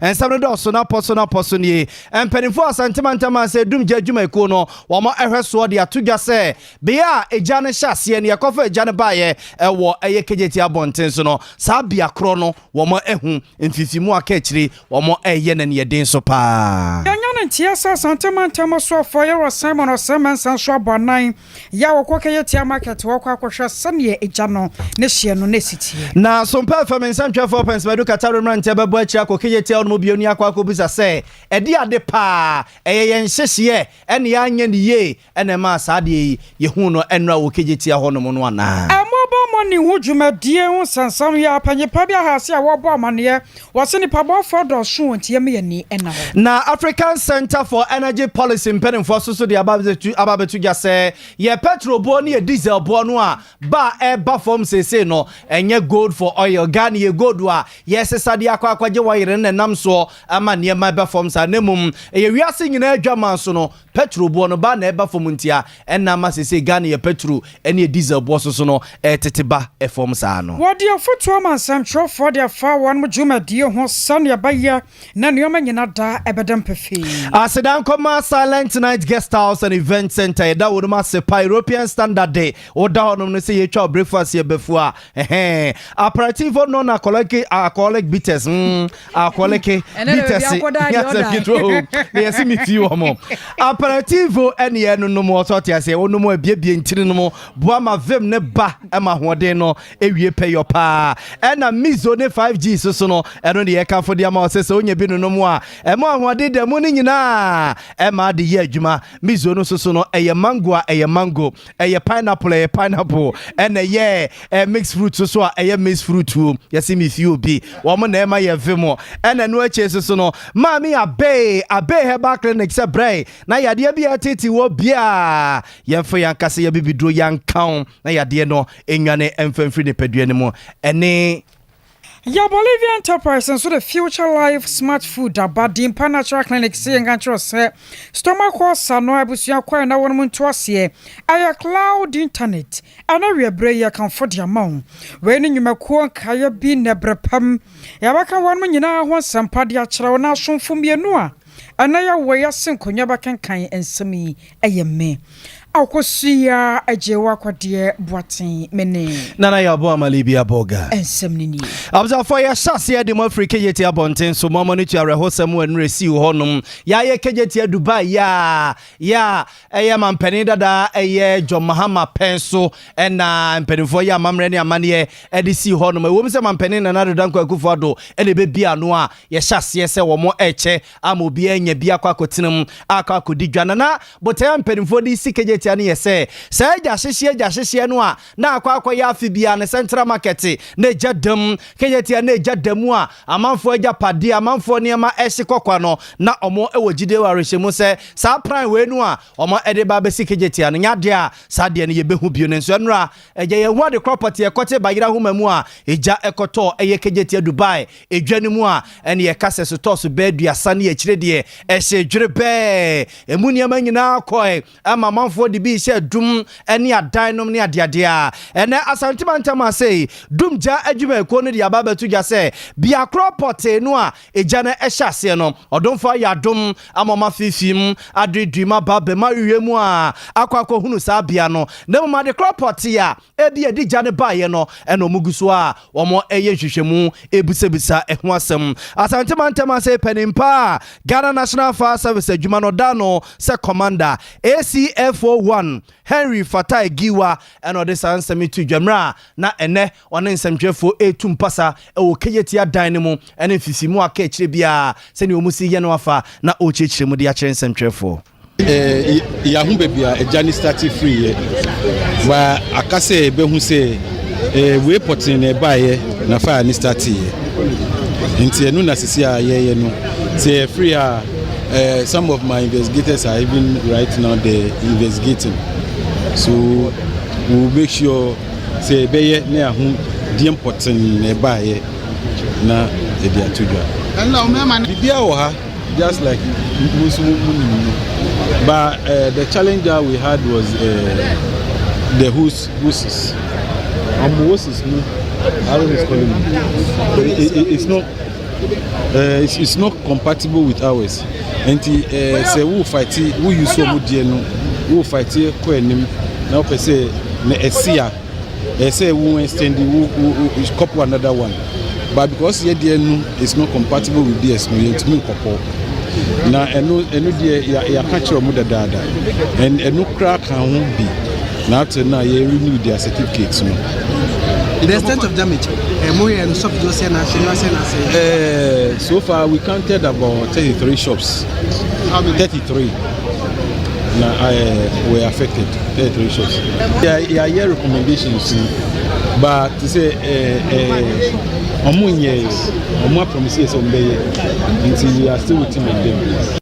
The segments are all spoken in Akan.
and some of those na person ye and penifo asantema say dum jadwuma eko no wo mo ehweso de atodwa say bia eja ne hyase ne yakofa eja ne baye ewo eye Kejetia bonten so no sa bia kro no wo mo ehu mfifimu aka akiri wo mo eye ne ne den so pa yanya ne tia asantema so for your Simon or Simon san so abonan ya wo Kejetia market wo kwa kwhwe sane eja no ne hye no ne sitie na Sompa FM nsantwa 4 pence medu kataro mrante bebo akira ko Kejetia no bioni akwa ko bisa say edi ade pa eye yen hyehye ene ya anya ne ye ene ma saade ye hu no enra wo Kejetia ho no no ana amobo money hu dwumadie hu sansam ya panyepa bia hase a wo bo amane wose ni pabo fodo so ntie me yani ena ho na African Center for Energy Policy mpedin for so de ababetu ja say ye petrol bo ne ye diesel bo no a ba e ba form sese no enye gold for oil Ghana ye gold wa yes sade akwaje wayere ne nam so ama ne ma ba form sa nemum ye wiase nyina adwaman so no petrol bo no ba na e ba form ntia enna ma sese Ghana ye petrol ene ye diesel bo so no teteba e form sa no what your foto man central for their far one dwumadie ho sane ya baya na nyoma nyina da ebedam pefi Asedan Koma Silent Night Guest House and Event Center da wo ma se European Standard Day o da hono no se ye twa breakfast ye befua operative no na alcoholic bitters alcoholic bitters yes me fi wo mo operative ene ye no mo so te ase wo no mo abiebie ntiri no mo boa ma vem ne ba e ma hoden no ewie pay your pa na mizo ne 5G so no eno de ye ka fo de ma se onye bi no mo a e mo hoden de mo ni nyina e ma de ye adwuma mizo no so no eye mango eye pineapple ene ye mixed fruit so a eye mixed fruit yes me fi obi wo mo na e ma ye vemo ene no ache so no ma mi abe herbal clinic se bre na yade bia titi wo bia ye mfa yankase ye bibidro yankan na yade no enwane emfamfiri ne padua ne mo ene ya Bolivia Enterprise and so the Future Life Smart Food abadi natural clinic say ngancho say stomach ulcer no abusia kwa na won muntu ase aya cloud internet ana rebre ya kan for the amount we ni nyumakuo kaya bi na brepam ya baka won nyina ho sampade a kire na asomfo mienu a ana ya we ya senkonya bakankan ensemi ayeme akosia ajewa kwade boaten mene nana ya bo amalibia boga ensemnini abza for ya shase de mo Africa Kejetia bonten so mo no tu arehosam wan resi honum ya ye Kejetia Dubai ya eye mampani dada eye John Mahama penso na mpanifo ya mamre ne amane edisi honum ewom se mampani na nadodan kwa Akufo-Addo ene be bia no a ye shase se wo mo eche amobi anya bia kwa kotinam akwa kodidwana na botan mpanifo di si Kejetia ne yese sa jahyehyɛ no a na akwa ya afibia ne central market na jadam Kejetia na jadamu a amanfo ajapade amanfo ne ma ehye kokwa no na omo ewogide wa rehemu se sa pran we nu a omo ede ba be si Kejetia no nyade a sa de ne yebehu bio ne nso nra eje ye hu de property ekote bayira hu mamu a eja ekoto eye Kejetia Dubai edwane mu a ene ye kase so toso be aduasa ne ekire de ehye dwere be emu ne ma nyina koi ama amanfo de bi she dum ene adan nom ne adeade a ene asantimantama sei dum ja adwuma ko ne de ababatu ja se bia cropote no a eja na ehye no odonfa ya dum amama fifim adredwima babe ma wiemu a akwakọ hunu sa bia no na ma de cropote ya ebi edija ne baye no eno muguso a womo eye hwehwemu ebusebisa eho asem asantimantama sei penimpa Ghana National Fire Service adwuma no da no se commander ACF01 Henry Fatai Giwa eno de sansemi tu dwamra na ene one nsemtwefo etumpasa ewo Kejetia dan ne mu ene fisimu aka ekire bia se ne omusi ye no afa na ochechire mu de akire nsemtwefo ya hu bebia ejani start free wa akase behu se we potin ne baye na fa ni start ye nti enu na sisi a ye no say free some of my investigators are even right now they investigating, so we'll make sure say beye ne ahu di important ne baye na e dia tudwa hello mama bibia wo ha just like but the challenge that we had was the horses no I don't know calling it's not it's not compatible with ours. And say who fight who use so much who fight ko enim na pe say na esia say who extend who couple another one. But because here is not compatible with this, no yet me couple. Na eno de ya catch your mother dada and eno crack can be now to now you renew their certificates. No. The extent of damage, so far we counted about 33 shops. 33 now were affected. 33 shops. Yeah, recommendations, but to say promises on until we are still waiting on them.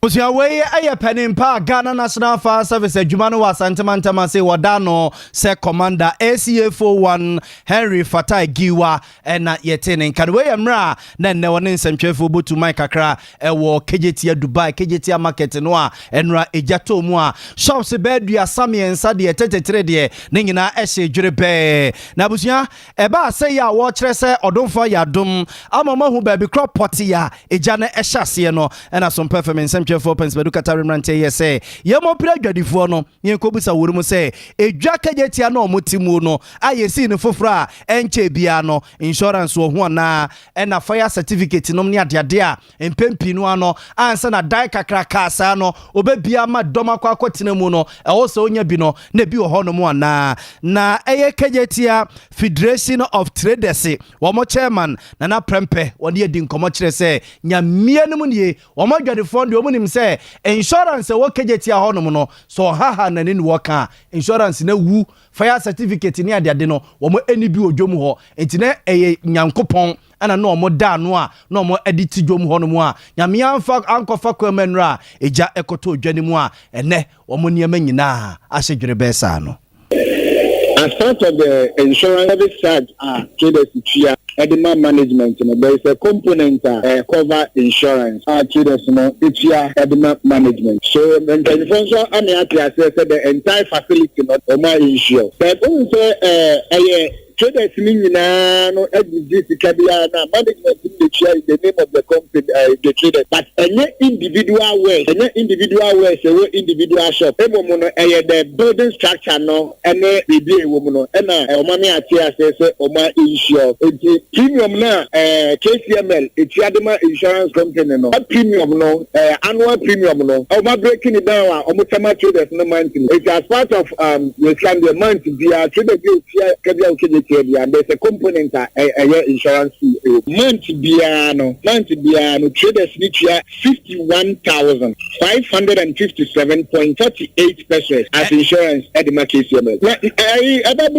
Way a penny pa Ghana National Fire Service Jumano was Santamantama say Wadano se Commander ACA41 Henry Fatai Giwa and not yet in Kanwe Mra then no one in some cheerful but to my kakra ewo Kejetia Dubai Kejetia Market noa enra ejato moa shops bedua sami and sadi etetetrede ningina eshe jurebe nabusia eba say ya wo kire se odonfo ya dom amama hu baby crop potty ya ejane ehase no and some performance for pens bedukata remrante ye say ye mo pra dwadifo no ye kobusa worum say edwa Kejetia no motimu no ayesi ne fofora enche bia no insurance wo ho na na fire certificate no ne ade a empempi no ano ansa na dai kakra kasa no obebia ma doma kwa akotena mu no ewo so onya bi no na bi wo ho no mu na eye Kejetia Federation of Traders wo mo chairman na prempe woni edi nkomo kire say nyamie no mu nie wo mo dwadifo de omu say insurance wo Kejetia honom no so haha na ni woka insurance na wu fire certificate ni ade no wo mo eni bi odwom ho entine eye nyankopon ana no mo da no a no mo edit dwom honom a nyame anfa ankofa kwamenra eja ekoto odwane mu a ene wo mo niam nyina ahedwere besa no. As part of the insurance service charge traders Edema management, there is a component cover insurance. Traders, it's here Edema management. So when the sponsor and the entire facility not insure. But also traders no exist management in the name of the company the traders. But any individual way, so individual shop. The building structure no any woman and money insure. Premium na KCML it's Adema insurance company no premium no annual premium no breaking it down traders no monthly. It's as part of the month the trader and there's a component insurance fee. Month biano traders need 51,557.48 pesos as insurance at the KCML. About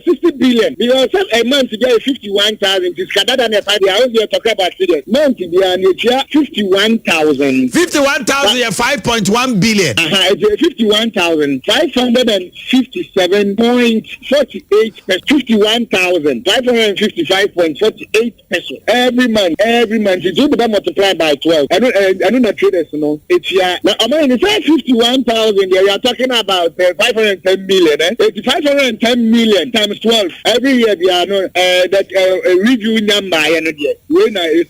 60 billion because a month you get 51,000 is better than a 5 years you're talking about traders. Month biano 51,000 5.1 billion. 51,557.48 pesos. 51,555.48 pesos every month. It will be multiplied by 12. I know the traders know it's here. Now, it's 51,000. You are talking about 510 million. 510 million times 12 every year. We are that review number. When I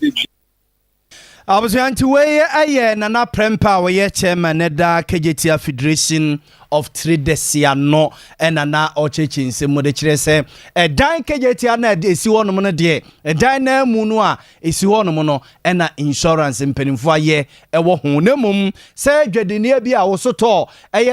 I was going to weigh a nana prempa we chairman Neda Kejetia Federation of Traders no na ochechin se mo de kire se dan Kejetia na de esi wono no de dan na mu no a esi wono no na insurance mpanimfo aye ewo ho na mum se dwadenia bi a wo soto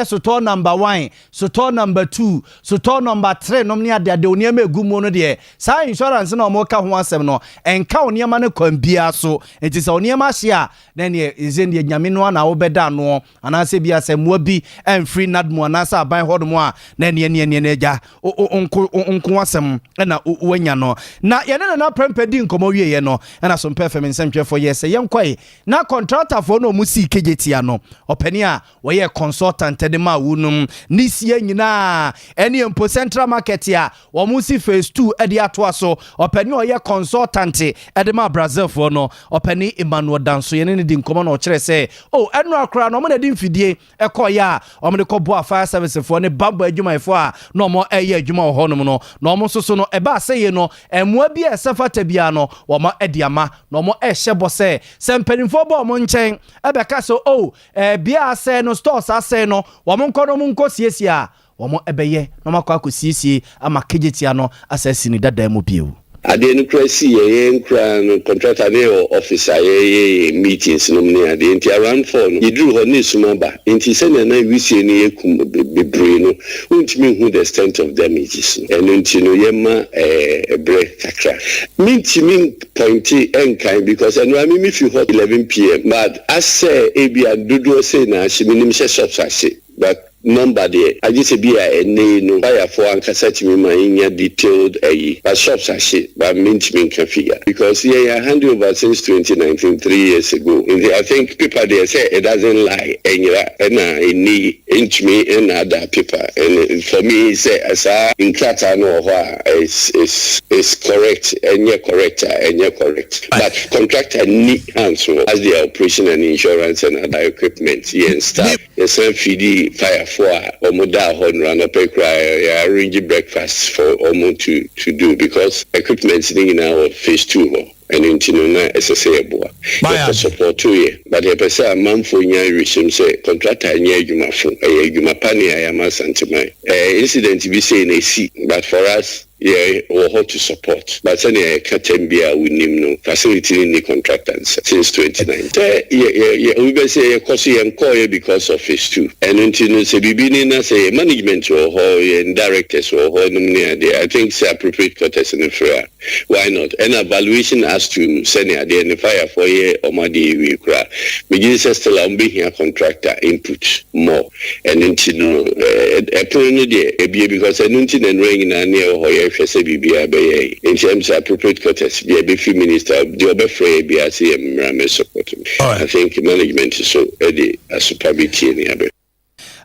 soto number 1 soto number 2 soto number 3 nom ne ade onia ma egu mu no de sa insurance na mo ka ho asem no enka onia ma ne kwambia so enti se onia ma hia na ne izendie nyame no na wo beda no anase bi asem bi free nadmo anasa aban hodmo a na ne ja onko asem na wanya no na ye na prempedi nkomo wie ye no na so perform nsentwefo ye se yenkwai na contractor for no musi Kejetia no opani a wo ye consultant de ma wunum nisie nyina eni empo central market a wo musi phase 2 edi ato so opani o ye consultant de ma Brazil for no opani Emmanuel Danso ye ne di nkomo no kire se enu akra no mo na di mfidie ekoya o mo de kobo mobile fire service for ne bamba adwuma efo a no mo eye adwuma wo honom no no mo soso no eba seye no emwa bi a sefata bia no wo ma ediama no mo ehye bo se sempanimfo bo mo nchen ebeka so bia ase no stores ase no wo mo nko no mo nko siesie a wo mo ebeye no makwa akosiesie ama Kejetia no asasi ni dada mu bio ade no krasi ye nkra no contractor ne officer ye meetings no ne ade nti around 4 no yidru ho ne sumaba nti se na wisie ne yekum bebre no untimi hu the extent of damages and nti no yema break kakra mintimi pointi enkan because and I mean if you hot 11 p.m. but as say ebia dodo say na shiminim she shops ase but number there I just be a no buy for and cassette me my in detailed but shops are shit but mint me can figure because I hand over since 2019 3 years ago I think people there say it doesn't lie and I need inch me and other people and for me say as in clatter no is correct and you're correct but contractor need answer as their operation and insurance and other equipment and stuff the same feed fire for Omoda Honra Pekra arrange breakfast for Omo to do because equipment in our phase 2 and intinuna SSA for support 2 years. But a person a month for nya say contractor nya juma fun juma pani ayama santima incident be say na see but for us or how to support. But any Katembia we name no facility in the contractors since 2019. We be say Kosi and Koya because of phase 2. And until say Bibini say management or and directors or I think say appropriate quarters in the fair. Why not? An evaluation as to send identifier for year or Madi we cry. Begin still on being a contractor input more. And until a because I don't and ring and near in terms of appropriate quarters, be a few minister, the other free BRC support. I think management is so ready as superbity in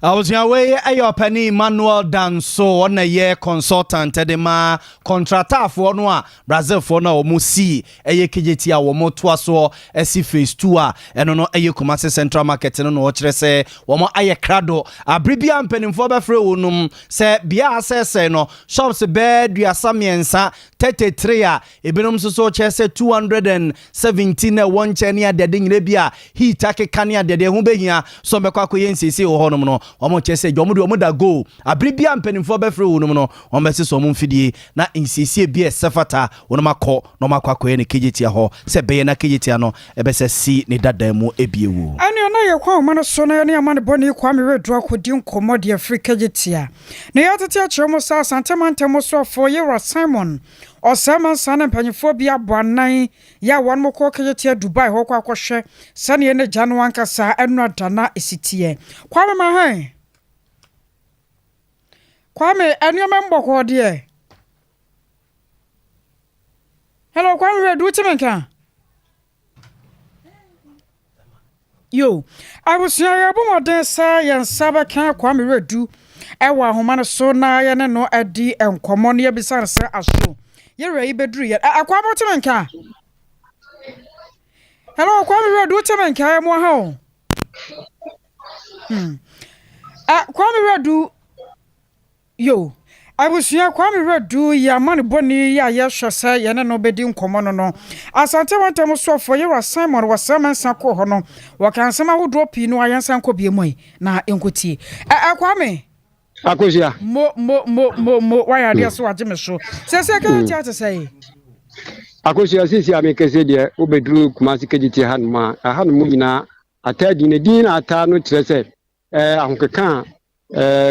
I was your way a penny Manuel Danso on a year consultant edema contractor for no Brazil for no musi a Kejetia or motwaso esi phase 2 and no a Kumasi Central Market no watch say one more aye crado a bribian penny for befreunum say bia say no shops bed ya samiensa 33 ebinum so chese 217 one chenia de dingbia he take kania de hu behia so mekwa koyensisi wo honom no omo chese jomude omuda go abribia mpanimfo befre wonum no omese so mumfidie na insisi bia sefata wonomakọ no makwakoye ne Kejetia ho se beye na Kejetia no ebese si ne dadamu ebiewu ani na ye kwa man so na ne amane boni kwa me redu akodi nkomo de Africa Kejetia na ya tete a chemo sa santemantemo so for year Simon Osama sana mpanyifo bia bwanan ya wan moko Kejetia Dubai ho kwa akwhwe sane ne janu ankasa enu adana esitie kwa me mahan kwa me enu memboko de hello kwa me redu timenka yo I was ya bomoden sa yan saba kan kwa me redu ewa homa no so na ya ne no adi enkomo ne bisan se aso ye rei bedru ye akwa botimenka hello kwa me redu timenka ya mo ha o kwa me redu yo I was here kwa me redu ya man boni ya hwese ye ne no bedi nkomo no asante wantem so for ye Simon wasama sanko ho no wakansema hodo pi no ayansan ko biemoi na enkotie kwa me Akosia mo why are you so agime so se ka tia to say Akosia sisi amekese de obedru Kumasi Kejetia hanuma nyina atadi ne din ata no trese ahokeka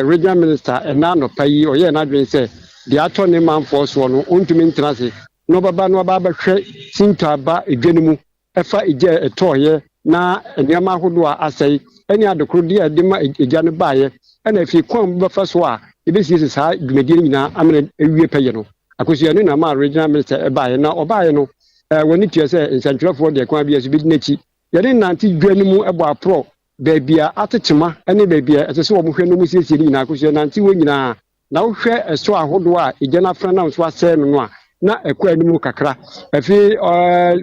regional minister enano payi oye na dwen se de ato ne manfo so no ontumi ntrase no baba no baba hwe sinto aba edwanumu efa ije etoye na enema hodo a asai eni adokro de adema eja no baaye ena fi kwam befa so a ebesi saa dwumadi nyina amene ewie paye no Akosia no na ma regional minister baaye na obaaye no woni tie se nsantwerefo de kwa bia so bi nachi yene nanti dwanumu ebo apro bebia atechema ene bebia etese wo hwe no musiesie ni na Akosia nanti wo nyina na wo hwe eso ahodo a ejana fra na so ase no a na ekwa animu kakra afi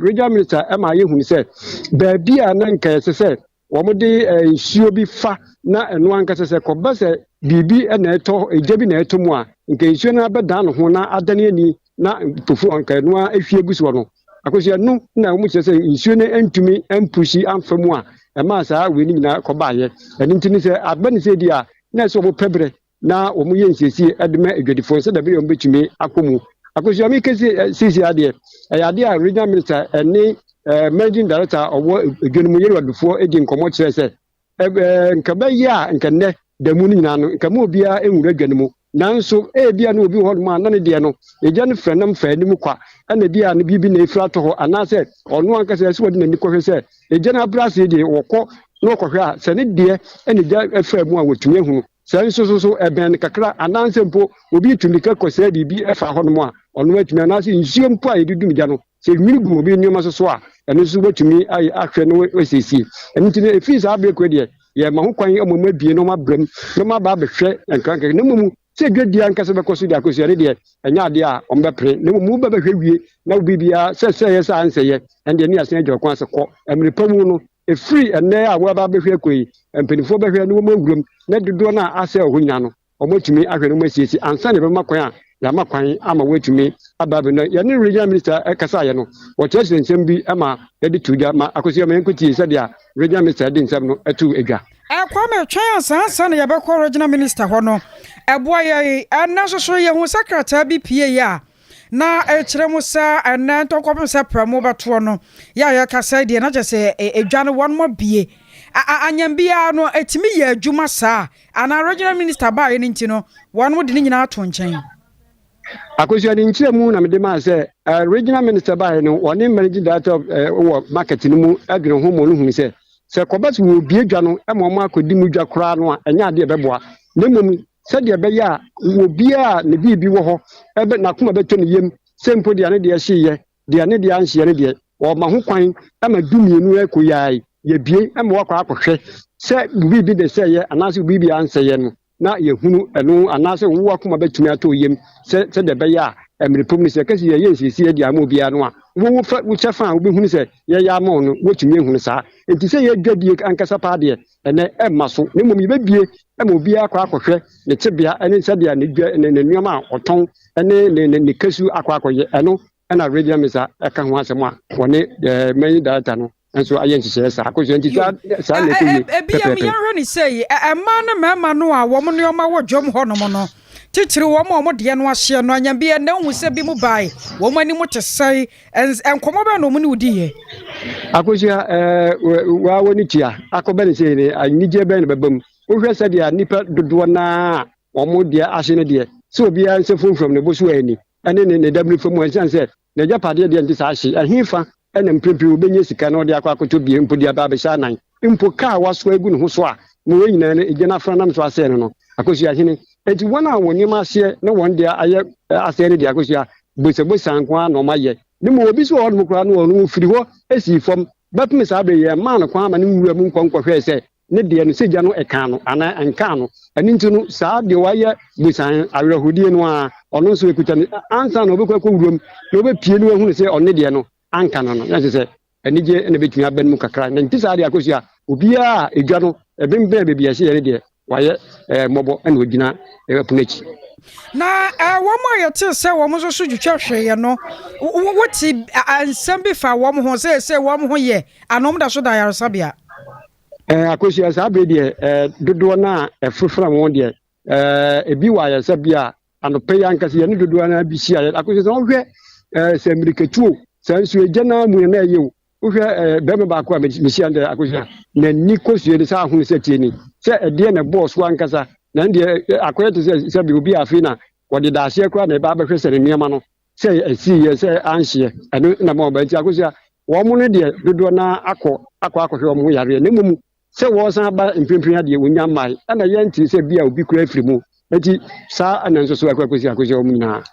regional minister ema ye hunu se bebia na nka ese se wɔmode nsuo bi fa na ɛno ankasa sɛ kɔba sɛ biribi na ɛtɔ egya bi na ɛtɔ mu a nka nsuo no abɛda no ho na adane ani na tofu nka ɛno ahwie gu so no akosua no na wɔn kyerɛ sɛ nsuo no ntumi mpushi amfa mu a ɛma saa wei no nyinaa kɔbaayɛ ɛno nti ne sɛ aba ne sɛ di a na ɛsɛ wɔn pɛbrɛ na wɔn yɛ nsiesie de ma adwadifoɔ sɛ dabi wɔn bɛtumi akɔ mu akosua mi kɛse sisi adeɛ ɛyɛ adeɛ a regional minister ɛne managing director ɔwɔ adwanimu yɛrɛ wadufoɔ di nkɔmɔ kyerɛ sɛ nka bɛyɛ a nka nnɛ damu no nyinaa no nka mu obiara nwura adwanimu nanso ebia na obi hɔ no na ne deɛ no egya no frɛ nam fa anim kwa ɛna bia no bibi na efira to hɔ anaasɛ ɔno ankasa ɛsɛ wɔde n'ani kɔhwɛ sɛ egya no abrase deɛ wɔkɔ na ɔkɔhwɛ a sɛ ne deɛ ɛna egya ɛfra mu a wɔtumi ehunu sɛ nso so ɛbɛn kakra anaasɛ mpo obi tumi ka kɔsɛ biribi ɛfa hɔ no a ɔno atumi anaasɛ nsuo mpo a yɛde dum gya no sɛ nwiri gu obi nneɛma so a ɛno nso wɔtumi ahwɛ no wɔsiesie ɛno nti efi saa abɛkɔ deɛ yɛ ma ho kwan ɔmɔmɔ abie no ma brɛm no ma ba bɛhwɛ nkranka na mmom sɛ dwadi ankasa bɛkɔ so de akosua ne deɛ ɛnyɛ adeɛ a ɔmbɛpere na mmom wobɛbɛhwɛ wie na wobibia sɛ yɛ sɛ ansɛyɛ ɛndeɛ ne asen agya ɔkwan sɛ kɔ mmerɛpa mu no ɛfiri ɛnnɛ a woaba bɛhwɛ kɔ yi mpanimfoɔ bɛhwɛ no wɔma awuram na dodoɔ no a asɛ ɔhɔ nyina no ɔmɔtumi ahwɛ no masiesie ansa ne bɛma kwan a yɛama kwan ama woatumi aba bɛ no yɛne regional minister ɛkasaeɛ no wɔkyerɛkyerɛ nsɛm bi ama yɛde to dwa ma akosua ma yɛnkɔtie sɛdeɛ regional minister de nsɛm no ɛto adwa Kwame twɛn asansa na yɛbɛkɔ regional minister hɔ no ɛboa yɛ ɛna soso yɛ hu secretary bi pie ya na ɛkyerɛ mu sɛ ɛna ntɔkɔpem sɛ prɛmo bɛtoɔ no yɛ kasa deɛ na kyɛ sɛ edwa no wɔn mo bie anyambia no etimi yɛ adwuma saa ana regional minister ba yɛ nti no wɔn mo de ne nyinaa to nkyɛn akosua ne nkyerɛ mu na mede ma sɛ regional minister ba yɛ no wɔne managing director wɔ market no mu adwene ho mo no hu sɛ kɔba so wɔ bie dwa no ma ɔmo akɔdi mu dwa koraa no a ɛnyɛ adeɛ bɛboa na mmom sɛdeɛ ɛbɛyɛ a wɔ bie a ne biribi wɔ hɔ n'akoma bɛtɔ ne yam sɛ mpo deɛ ne deɛ hyeyɛ deɛ ne deɛ anhyeɛ ne deɛ ɔma ho kwan ama dumienu akɔ yae yɛbie ma wakɔ akɔhwɛ sɛ biribi de sɛyɛ anaasɛ biribi ansɛyɛ no na yɛhunu ɛno anaasɛ wo akoma bɛtumi atɔ yam sɛdeɛ ɛbɛyɛ a mmerɛpom no sɛ kɛsɛ yɛyɛ nsiesie de ama obiara no a wokyɛ fa a wobɛhunu sɛ yɛyɛ ama no wɔtumi ahunu saa nti sɛ yɛdwadie ankasa paa deɛ ɛnɛ ɛmma so na mmom yɛbɛbie ma obiara akɔ akɔhwɛ ne tebea ne sɛdeɛ ne nneɛma a ɔtɔn ne ne kasu akɔ akɔyɛ ɛno ɛna regional minister ɛka ho asɛm a wɔne managing director no nso ayɛ nhyehyɛeɛ saa akosua nti saa na ɛkɔyie ebia yɛhwɛ ne sɛ ɛma ne mmarima no a wɔn nneɛma wɔ dwom hɔnom no titiri wɔn deɛ no ahyɛ no anyambia na hu sɛ bi mu bae wɔn ani mu te sɛe nkɔmɔ bɛ no mu ne wodi yɛ akosua wa woni tia akɔbɛ ne sɛ ne anigye bɛ ne bɛba mu wohwɛ sɛ deɛ nipa dodoɔ na wɔn deɛ ahye ne deɛ sɛ obiara nsɛ fomfom ne bo so ani ɛne ne dabiri fam ɛnsan sɛ ne gyapadeɛ deɛ nti saa ahye ɛhefa ɛna mprempren wobɛnya sika na ɔde akɔ akɔtɔ bie mpo de aba abɛhyɛ anan mpo kaa waso agu ne ho so a ma wɔn nyinaa no egya n'afra nam so asɛe no akosua hene eti wɔn a wɔn nneɛma ahyɛ na wɔn deɛ ayɛ asɛe no deɛ akosua bosabosa nko a na wɔn ayɛ ne mu obi so wɔ hɔ koraa no wɔn firi hɔ esi fam bɛpem saa bɛ yɛ maa no kwan ama ne nwura mu nkɔhwɛ sɛ ne deɛ no segya no ɛka no anaa ɛnka no ɛne nti no saa deɛ wɔayɛ bosan awerɛhodie no a ɔno nso ekuta no ansa na ɔbɛkɔ wuram na ɔbɛpie no ahunu sɛ ɔne deɛ no anka no yɛn sɛ anigye na bɛtumi abɛn mu kakra na nti saa deɛ akosua obiara edwa no ɛbɛmbɛn baabi ɛhyɛ yɛ ne deɛ wayɛ mmɔbɔ ɛna ogyina ɛpono akyi na wɔn a yɛte sɛ wɔn nso so dwetwa hwɛeɛ no wote ansɛm bi fa wɔn ho sɛ wɔn ho yɛ anom da so da yaresabea akosua saa bere deɛ dodoɔ no a ɛfofra wɔn deɛ ebi wɔ ayaresabea anɔpɛ yi ankasa yɛne dodoɔ no bi hyia akosua sɛ wɔhwɛ sɛ mmirikatuo saa nso egya no amu na ɛyɛ o wohwɛ bɛrima baako a mehyia no akosua n'ani kɔsua no saa ahono sɛ tie ni sɛ ɛdeɛ na bɔɔ so ankasa na deɛ akɔyɛ te sɛ bi obi afei na wɔde daahyeɛ koraa na ɛba abɛhwɛ sɛ ne nneɛma no sɛ ɛsiiɛ sɛ anhyeɛ ɛno na ma ɔba nti akosua wɔn mo no deɛ dodoɔ na akɔhwɛ wɔn ho yareɛ na mmom sɛ wɔsan aba mprempren adeɛ wonya mmae ɛna yɛnte sɛ bi a obi kura afiri mu nti saa ɛna nso so akosua wɔn nyinaa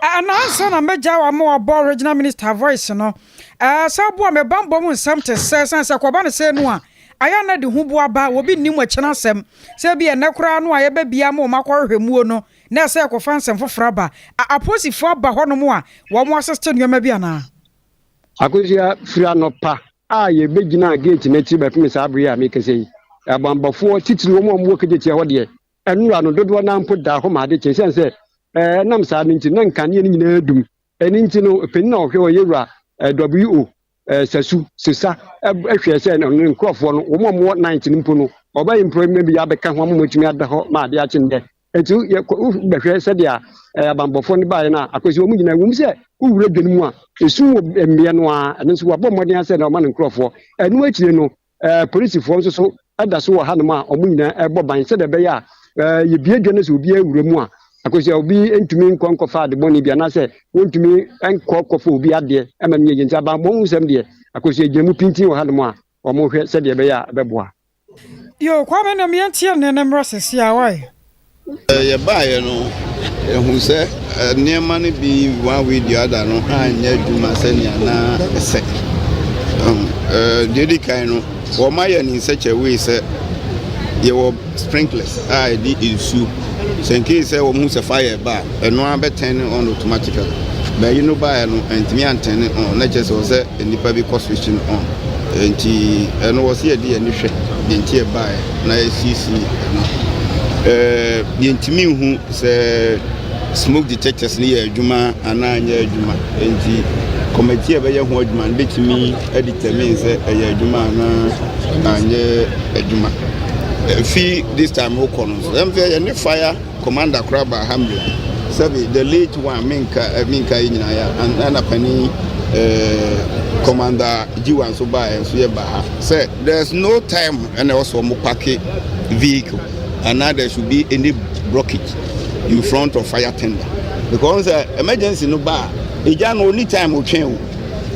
anansa na mɛgya wa ma wɔbɔ regional minister voice no saa boa me bambɔ mu nsɛm te sɛ sɛ kɔba ne sɛ no a aya na de ho boa ba obi nnim akyena asɛm sɛ bi ɛnɛ koraa no a yɛbɛbia ma ɔma kɔhwehwɛ muo no na ɛsɛ kɔfa nsɛm foforɔ aba aposifo aba hɔ no mu a wɔn aseste nneɛma bi anaa akosua firi anɔpa a ye begina gate na ti ba pim sa abre a me kese abambafo titiri wo mo Kejetia ho de enura no dodo na mpo da ho ma de kyense se nam sa no nti na nkane ni nyina dum eni nti no peni na ohwe o yewura wo sasu sisa ehwe se no nkrofo no wo mo 19 mpo no oba improvement bi abeka ho mo motumi ada ho ma de ache nde etu ye behwe se de abambafo ni ba na akosi wo mu nyina wo mu se uwure dwenu mu a esu mbie no a nso wo bomodin ase na o ma nkrofo enu akire no police fo nso so ada so wo hanom a omu nyina ebo ban se de be ya ye bie dwene so obi awure mu a akosi obi entumi nkonkofa ade boni bia na se wontumi enkokofa obi ade ema ne yenti aba mo nsem de akosi ejemu pintin wo hanom a omo hwe se de be ya beboa yo kwa be na miantie ne na mrosesi a wai ye bae no ehun se niema ne bi one way the other no anya dwuma se ne na se dedi kan no wo ma ye ni such a way se ye wo sprinklers di issue so in case wo mu se fire ba eno abe turn on automatically but you know by no entimi antene on na je se nipa bi cost switching on enti eno wo se ye di ani hwe enti e ba na CC yentimi hu se smoke detectors ni adwuma ana anya adwuma enti committee be ye ho adwuma betimi determine se aya adwuma na anya adwuma this time we kono so any fire commander Kraba Hamlet sabi the late one minka nyina ya and apani commander Jiwan so ba so ye ba say there's no time and also mo pack vehicle and now there should be any blockage in front of fire tender because emergency no ba eja no any time o twen o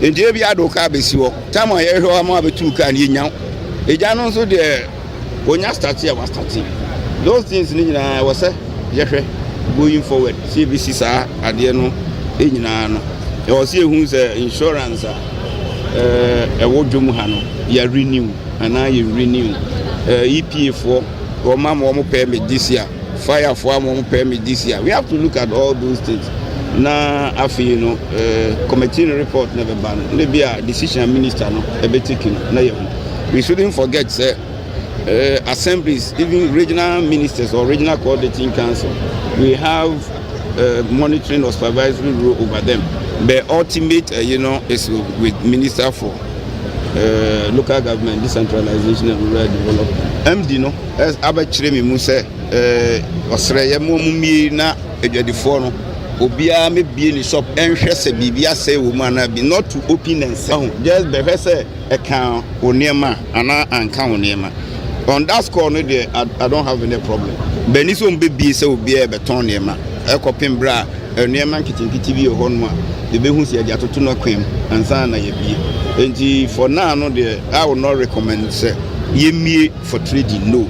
eje bi adoka be si wo time o ye hwe ma be tu ka na enya eja no so de onya start here was starting those things ni nyina wo se ye hwe going forward CBC sa ade no enyina no e wo se ehun se insurance e wo dwom ha no ya renew ana ye renew EPA for or mama permit this year, fire for mama permit this year. We have to look at all those things. Now, after committee report never ban. Maybe a decision minister no be taken. We shouldn't forget assemblies, even regional ministers or regional coordinating council. We have monitoring or supervisory role over them. The ultimate, is with minister for local government decentralization and rural development. MD no as abachire me mu se osreye momumi na edwadifo no obia me bie ni shop enhwe se bibia se wo mu ana bi not to open and sell just be say e kan onema ana anka onema on that score no there I don't have any problem beni so mbe bie se obia e beton onema e kopim bra onema nkitinkiti bi ho no a de be hu se ade atoto no kwem ansa na ye bie enti for now no there I will not recommend say yemie for trading no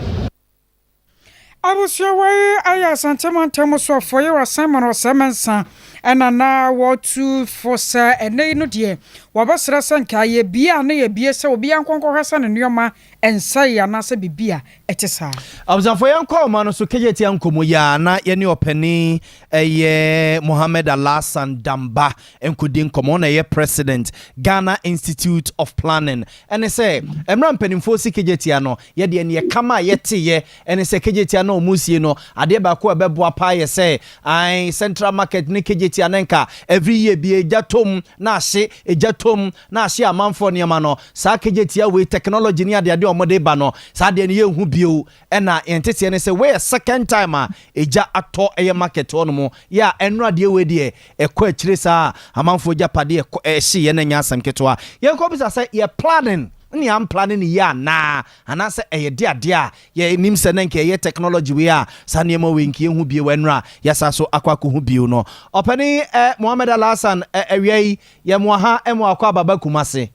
abusua wai aya santemantam so for your assignment or semensa ena na wotu fosa ene no de wabasra sanka ye bia na ye bia se obi ankonko hasa ne nneoma ensa ya na se bibia etesa abuzafo yanko ma no so Kejetia nkomo ya na ye ne opani eye Mohammed Alasan Damba enkudi nkomo na ye president Ghana Institute of Planning ene se emra mpanimfo si Kejetia no ye de ne kama yete ye ene se Kejetia no musie no ade ba ko ebeboa pa ye se ai central market ne Kejetia nenka every year bi ejatom na ahye ejatom na ahye amanfo ne ma no sa Kejetia we technology ne ade omode ba no sa de ne ye hu bio na entete ne se we second time a eja ato eye market ono mo ya enra de we de ekọ akire sa amanfo japade ehye ye na nya asam keto a ye ko bisa say ye planning ni am planning ya na ana se eye de ade a ye nim se na nke ye technology we a sa ne ma we nke hu bio wenra ya sa so akwako hu bio no opani Mohammed Alasan ewie ye mo ha emo akwa baba kumase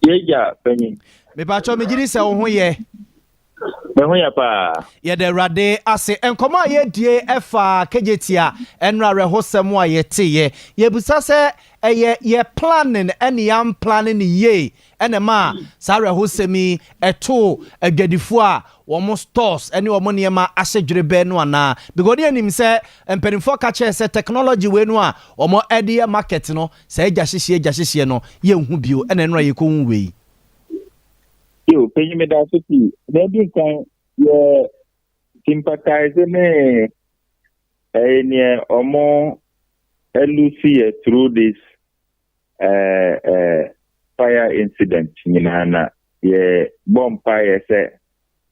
ye ja penyin me pa cho me giri se wo ho ye Yede rade ase enkoma ye die efa Kejetia enra rehosem a yete ye busa se ye planning ene yam planning ye ene ma sa rehosemi eto agwadifo a wo stores ene wo niema ahyedwere be no ana because ye nim se empenifo ka che se technology we no a wo ede market no se agya hyehye no ye hu bio ene nra ye ko hu we yo penyi me da fiti na bi kan ye sympathize me any omo elusi through this fire incident nyina ye bompa ye se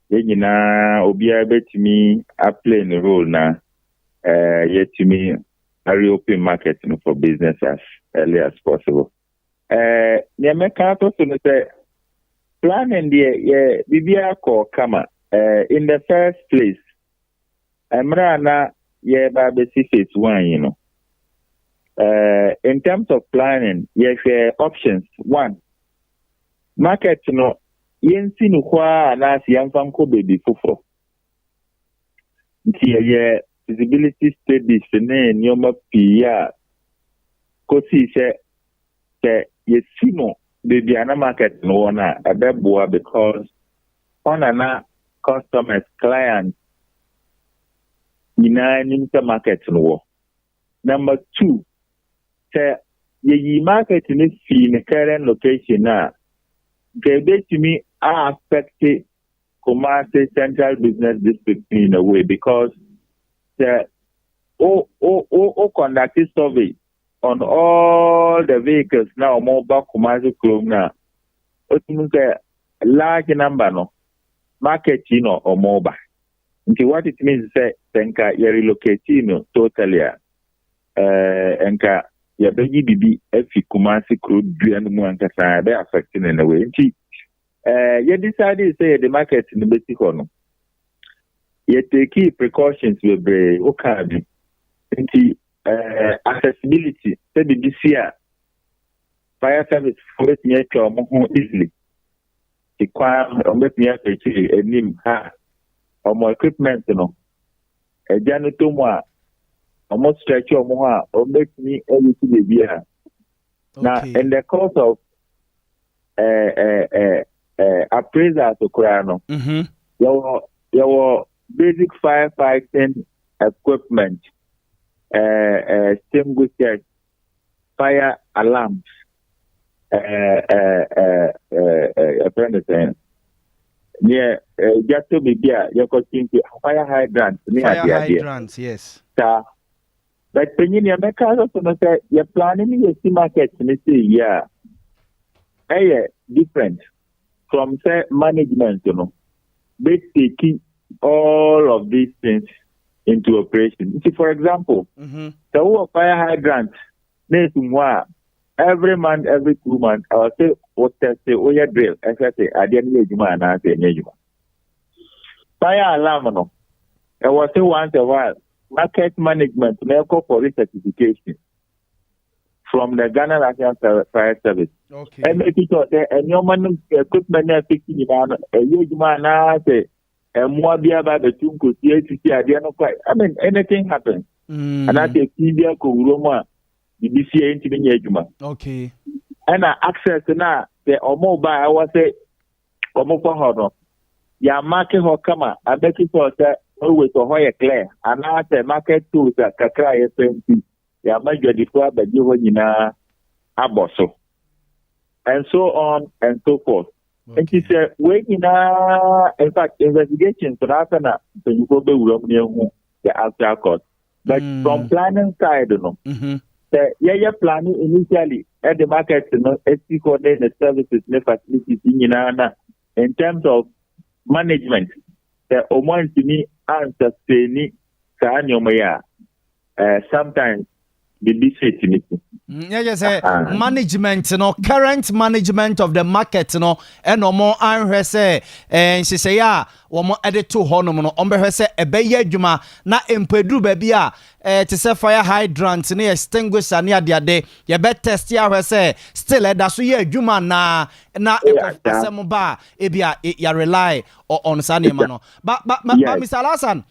ye nyina obia betimi a play a role na ye timi a reopen market for business as early as possible ne meka to so say planning the bibia ko kama in the first place amrana ye ba be phase 1 you know in terms of planning yes options one market no yensi no kwa na si yamfam ko baby fofo nti ye feasibility studies ne nyoma pia ko si se yesino baby ana market no na abeboa because on ana customers clients ina nimsa market no. Number 2 say ye market ni fi in current location na get to me affect Kumasi central business district in a way because the conduct survey on all the vehicles now mobile Kumasi Chrome now. Large number no market or mobile. Okay, what it means is that you relocate totally enka ya beji bibi efi Kumasi Chrome dua no mu ankasa be affecting in a way. You decided say the market in the basic no. You take precautions with the okabi. Accessibility. Say the BCA fire service for it near to easily. The kwam ombet near to enim ha or more equipment no. A janitor mo almost stretch your mo or make me everything the beer. Now in the course of appraisal to Kurano. Your basic firefighting equipment, extinguishers, fire alarms, near just to be there, you're going to fire hydrants. Fire hydrants, yes. But when you make us you're planning your market, yeah, different. From say management, you know, they taking all of these things into operation. See, for example, the fire hydrant, every month, every 2 months, I will say, what they say, oh, yeah, drill. As I say, I didn't need you, man, I say, fire alarm, no. I will say once a while, market management, may call for recertification from the Ghana National Fire Service. Okay. And make it out there, and your man equipment are fixing it on a huge man. I say, and more be about the two could see I don't quite. I mean, anything happens. And I say, India, Kuroma, the BCA into the Yajuma. Okay. And I access now, the Omo by I was say, Omo for Hono. Ya market ho kama, I make it out there, always a higher clear. And I say, market tools that Kakra FMP. Ya major before, but you when you know, Aboso. And so on and so forth. Okay. And she said, in fact, investigations for happen so you go to the actual court. But from planning side, you know, the planning initially at the market, you know, the services, the facilities, in terms of management, the Oman to me answer sometimes bibi say timiti. Yeah, just say management, current management of the market, and no more anhwe say she say ya wo mo edit to honom no ombe say ebeye adwuma na empedru ba bia to say fire hydrant na extinguisher na ade ye be test ya hwe say still eda so ye adwuma na ekofasem ba e bia ya rely on sanema no but Mr. Alasan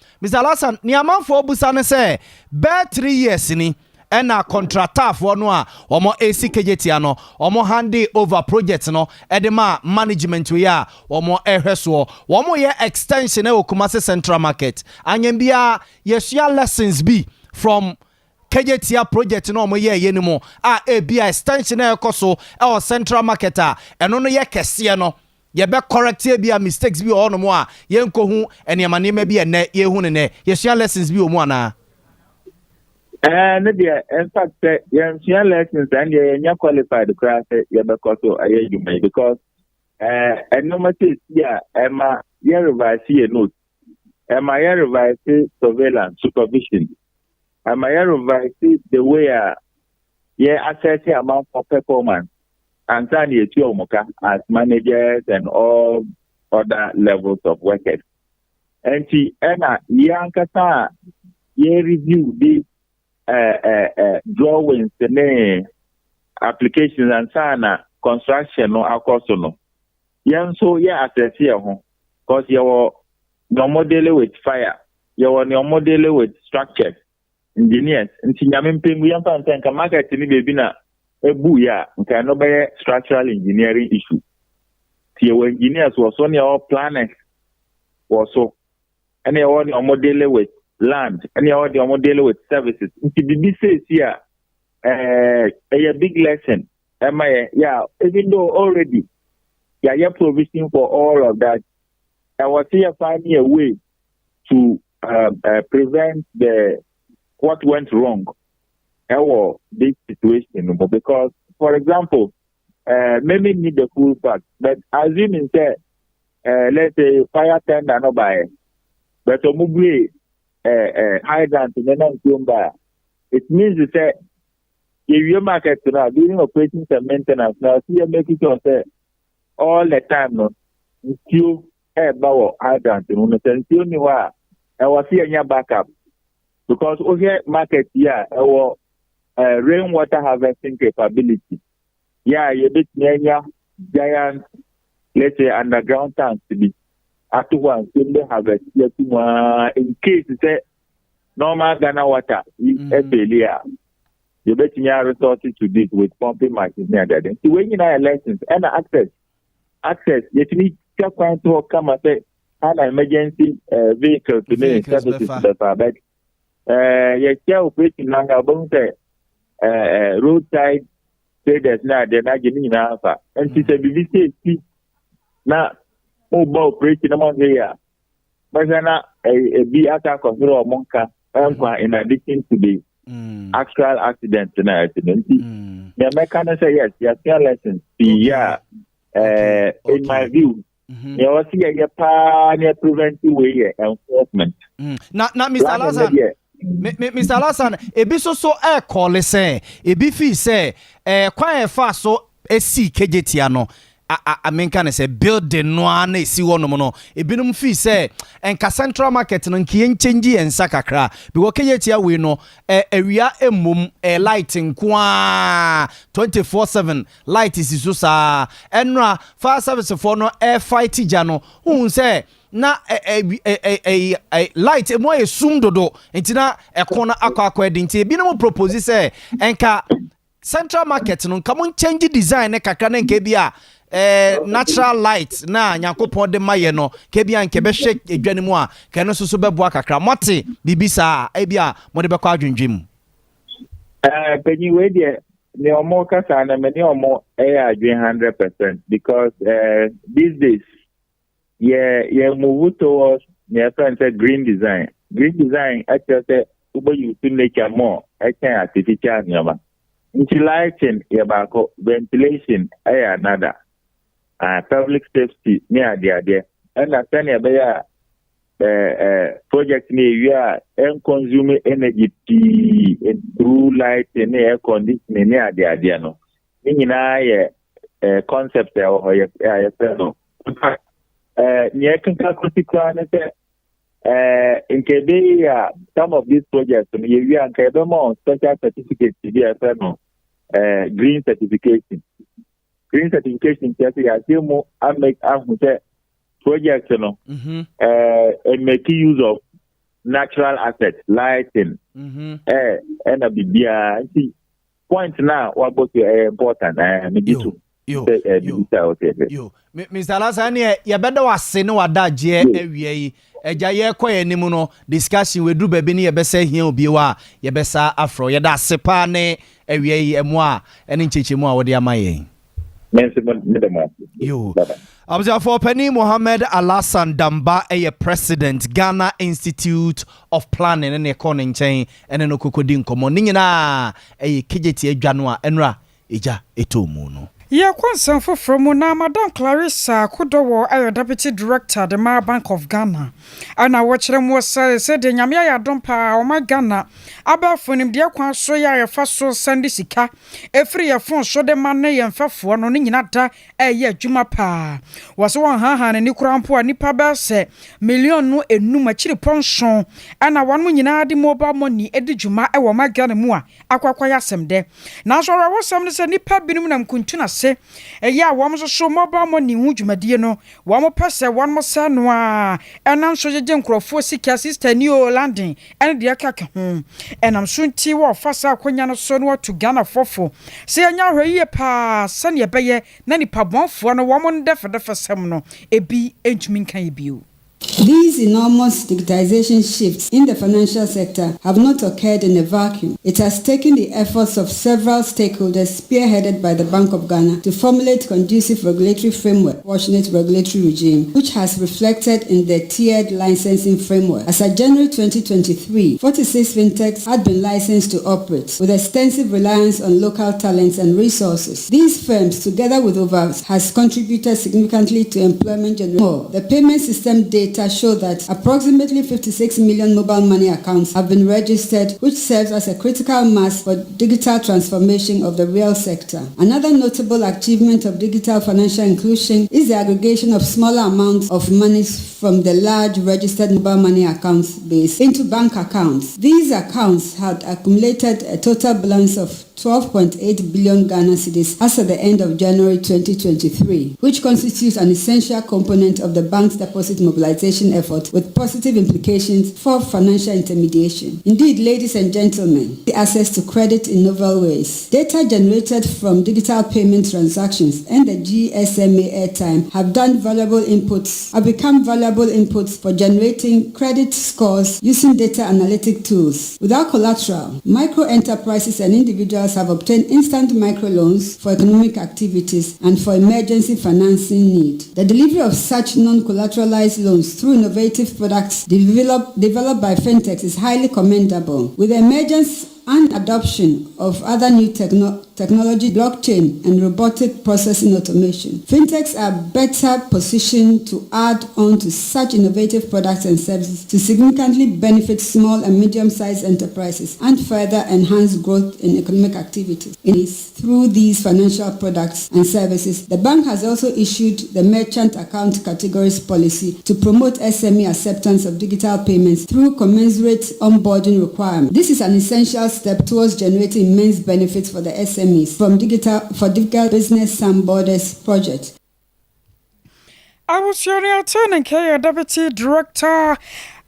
ni amanfo obusa ne say be 3 years ni ena contractor for no a omo AC Kejetia no omo hand over project no edema management we a omo ehweso omo ye extension e Kumasi Central Market anyem bia yesua lessons be from Kejetia project no omo ye no a bia extension e koso e Central Market a eno no ye kese no ye be correct bia mistakes bi ono mo a ye nkohu enema ne ma bi ene ye hu ne yesua lessons bi omo ana. In fact, your lessons and you're qualified to craft your because no matter Emma, you revise your note. Emma, you revise surveillance, supervision. Emma, you revise the way you assess your amount of performance and then you as managers and all other levels of workers. And see, Emma, you review this. Drawings, the applications and sana construction no akoso no. So assess here because you no model with fire, you no model with structures, engineers. And sinyamimping we am think market ni baby na ebu ya nka no be structural engineering issue. Your engineers was on your planners also, and you no model with land and you are dealing with services. The says here a big lesson. Even though already you're provision for all of that, I was here finding a way to prevent what went wrong or this situation. Because, for example, maybe need the full fact, but assuming that let's say fire tender no buy, but hydrant in the it means that if your market now during operations and maintenance now see you making sure that all the time no you about hydrant in the sense you know I was here in your backup because over market our rainwater harvesting capability you bit near giant let's say underground tanks to be at once in the harvest in case say normal Ghana water is a failure. You bet me resources to this with pumping machines near that. So when you know lessons and access, you need to come and say an emergency vehicle to make services but you can operate in roadside traders now they're not getting answer. And she said BBC now mobile operation among here. But then a be attack of Monka in addition to the actual accident tonight. The mechanic say yes, lessons. In my view, you also see a preventive way enforcement. Now, Mr. Lazan. Mr. Alasan, ebi so call say, ebi fi say, quite fast so esi Kejetia no. I mean can say building no na esi wono no ebinum fi say enka Central Market no nkie change en sakakra because Kejetia we no area emum light nko 24/7 light is so sa enra fire service for no air fight ja no hu say na light mo esum dodo entina ekona akwa edinti ebinum propose say enka Central Market no nka change design ne kakra na nke bia natural light na Nyankopon de maye no kebia nke be hwe edwane mu a kene so beboa kakra mote bibisa bia mo de bekwa adwendwem penny we de ne omo kasa na me ne omo adwen 100% because these days move towards friend said green design actually ubo you to nature more artificial nyama into lighting ventilation another public safety near there and I send project ni and consume energy through light and air conditioning near the idea no. Concept or no. Near in Kejetia, some of these projects we are special certificates to be green certification. Green certification I make projects, and make use of natural assets, lighting, and a big point now. What was important? Yo, Mr. Lasani, you better was saying what that J. Eja ye kwa enimu no discussion we do bebe ni ye bese hia obi wa ye besa afro ye da sepa ne ewie yi emu a ene nchechemu a wode amaye yo abja for Penny Mohammed Alasan Damba president Ghana Institute of Planning and Economic chain ene no kokodi nkomo ni nyina Kejetia adwano a enra eja etomu no. Yeah, concern for from na Madam Clarissa Kudowo, Deputy Director, the Mar Bank of Ghana. And I watch them was said the Nyamia Dompa or my Ghana. About for him, dear Quan Soya, first so Sandy Sika, a free phone show the money and for no ninata, ye Jumapa. Was 100 and Nukurampo and Nipa Belse, million no a numa chili ponchon, and I want when the mobile money, Eddie Juma, I want my Ghana mua, aqua some day. Now, so I was some say Nipa Binum Kuntuna. Say, yeah, one was so mobile money, would you, my dear? No, one more person, one more son, and I'm so you don't grow 4 sick sister new landing, and the Akaka home. And I'm soon tea war fast out when you're so to Ghana for. Say, I know here pa, Sunny Bayer, Nanny Pabon for no woman deaf for the first seminal, a be edgemin can you. These enormous digitization shifts in the financial sector have not occurred in a vacuum. It has taken the efforts of several stakeholders spearheaded by the Bank of Ghana to formulate conducive regulatory framework, proportionate regulatory regime, which has reflected in the tiered licensing framework. As of January 2023, 46 fintechs had been licensed to operate with extensive reliance on local talents and resources. These firms, together with others, has contributed significantly to employment generation. The payment system data show that approximately 56 million mobile money accounts have been registered, which serves as a critical mass for digital transformation of the real sector. Another notable achievement of digital financial inclusion is the aggregation of smaller amounts of money from the large registered mobile money accounts base into bank accounts. These accounts had accumulated a total balance of 12.8 billion Ghana cedis as of the end of January 2023, which constitutes an essential component of the bank's deposit mobilization effort with positive implications for financial intermediation. Indeed, ladies and gentlemen, the access to credit in novel ways. Data generated from digital payment transactions and the GSMA airtime have become valuable inputs for generating credit scores using data analytic tools. Without collateral, micro enterprises and individuals have obtained instant microloans for economic activities and for emergency financing need. The delivery of such non-collateralized loans through innovative products developed by fintechs is highly commendable. With the emergence and adoption of other new technology, blockchain, and robotic processing automation, fintechs are better positioned to add on to such innovative products and services to significantly benefit small and medium-sized enterprises and further enhance growth in economic activity. It is through these financial products and services, the bank has also issued the merchant account categories policy to promote SME acceptance of digital payments through commensurate onboarding requirements. This is an essential step towards generating immense benefits for the SMEs from digital business and borders project. I was your attorney, Deputy Director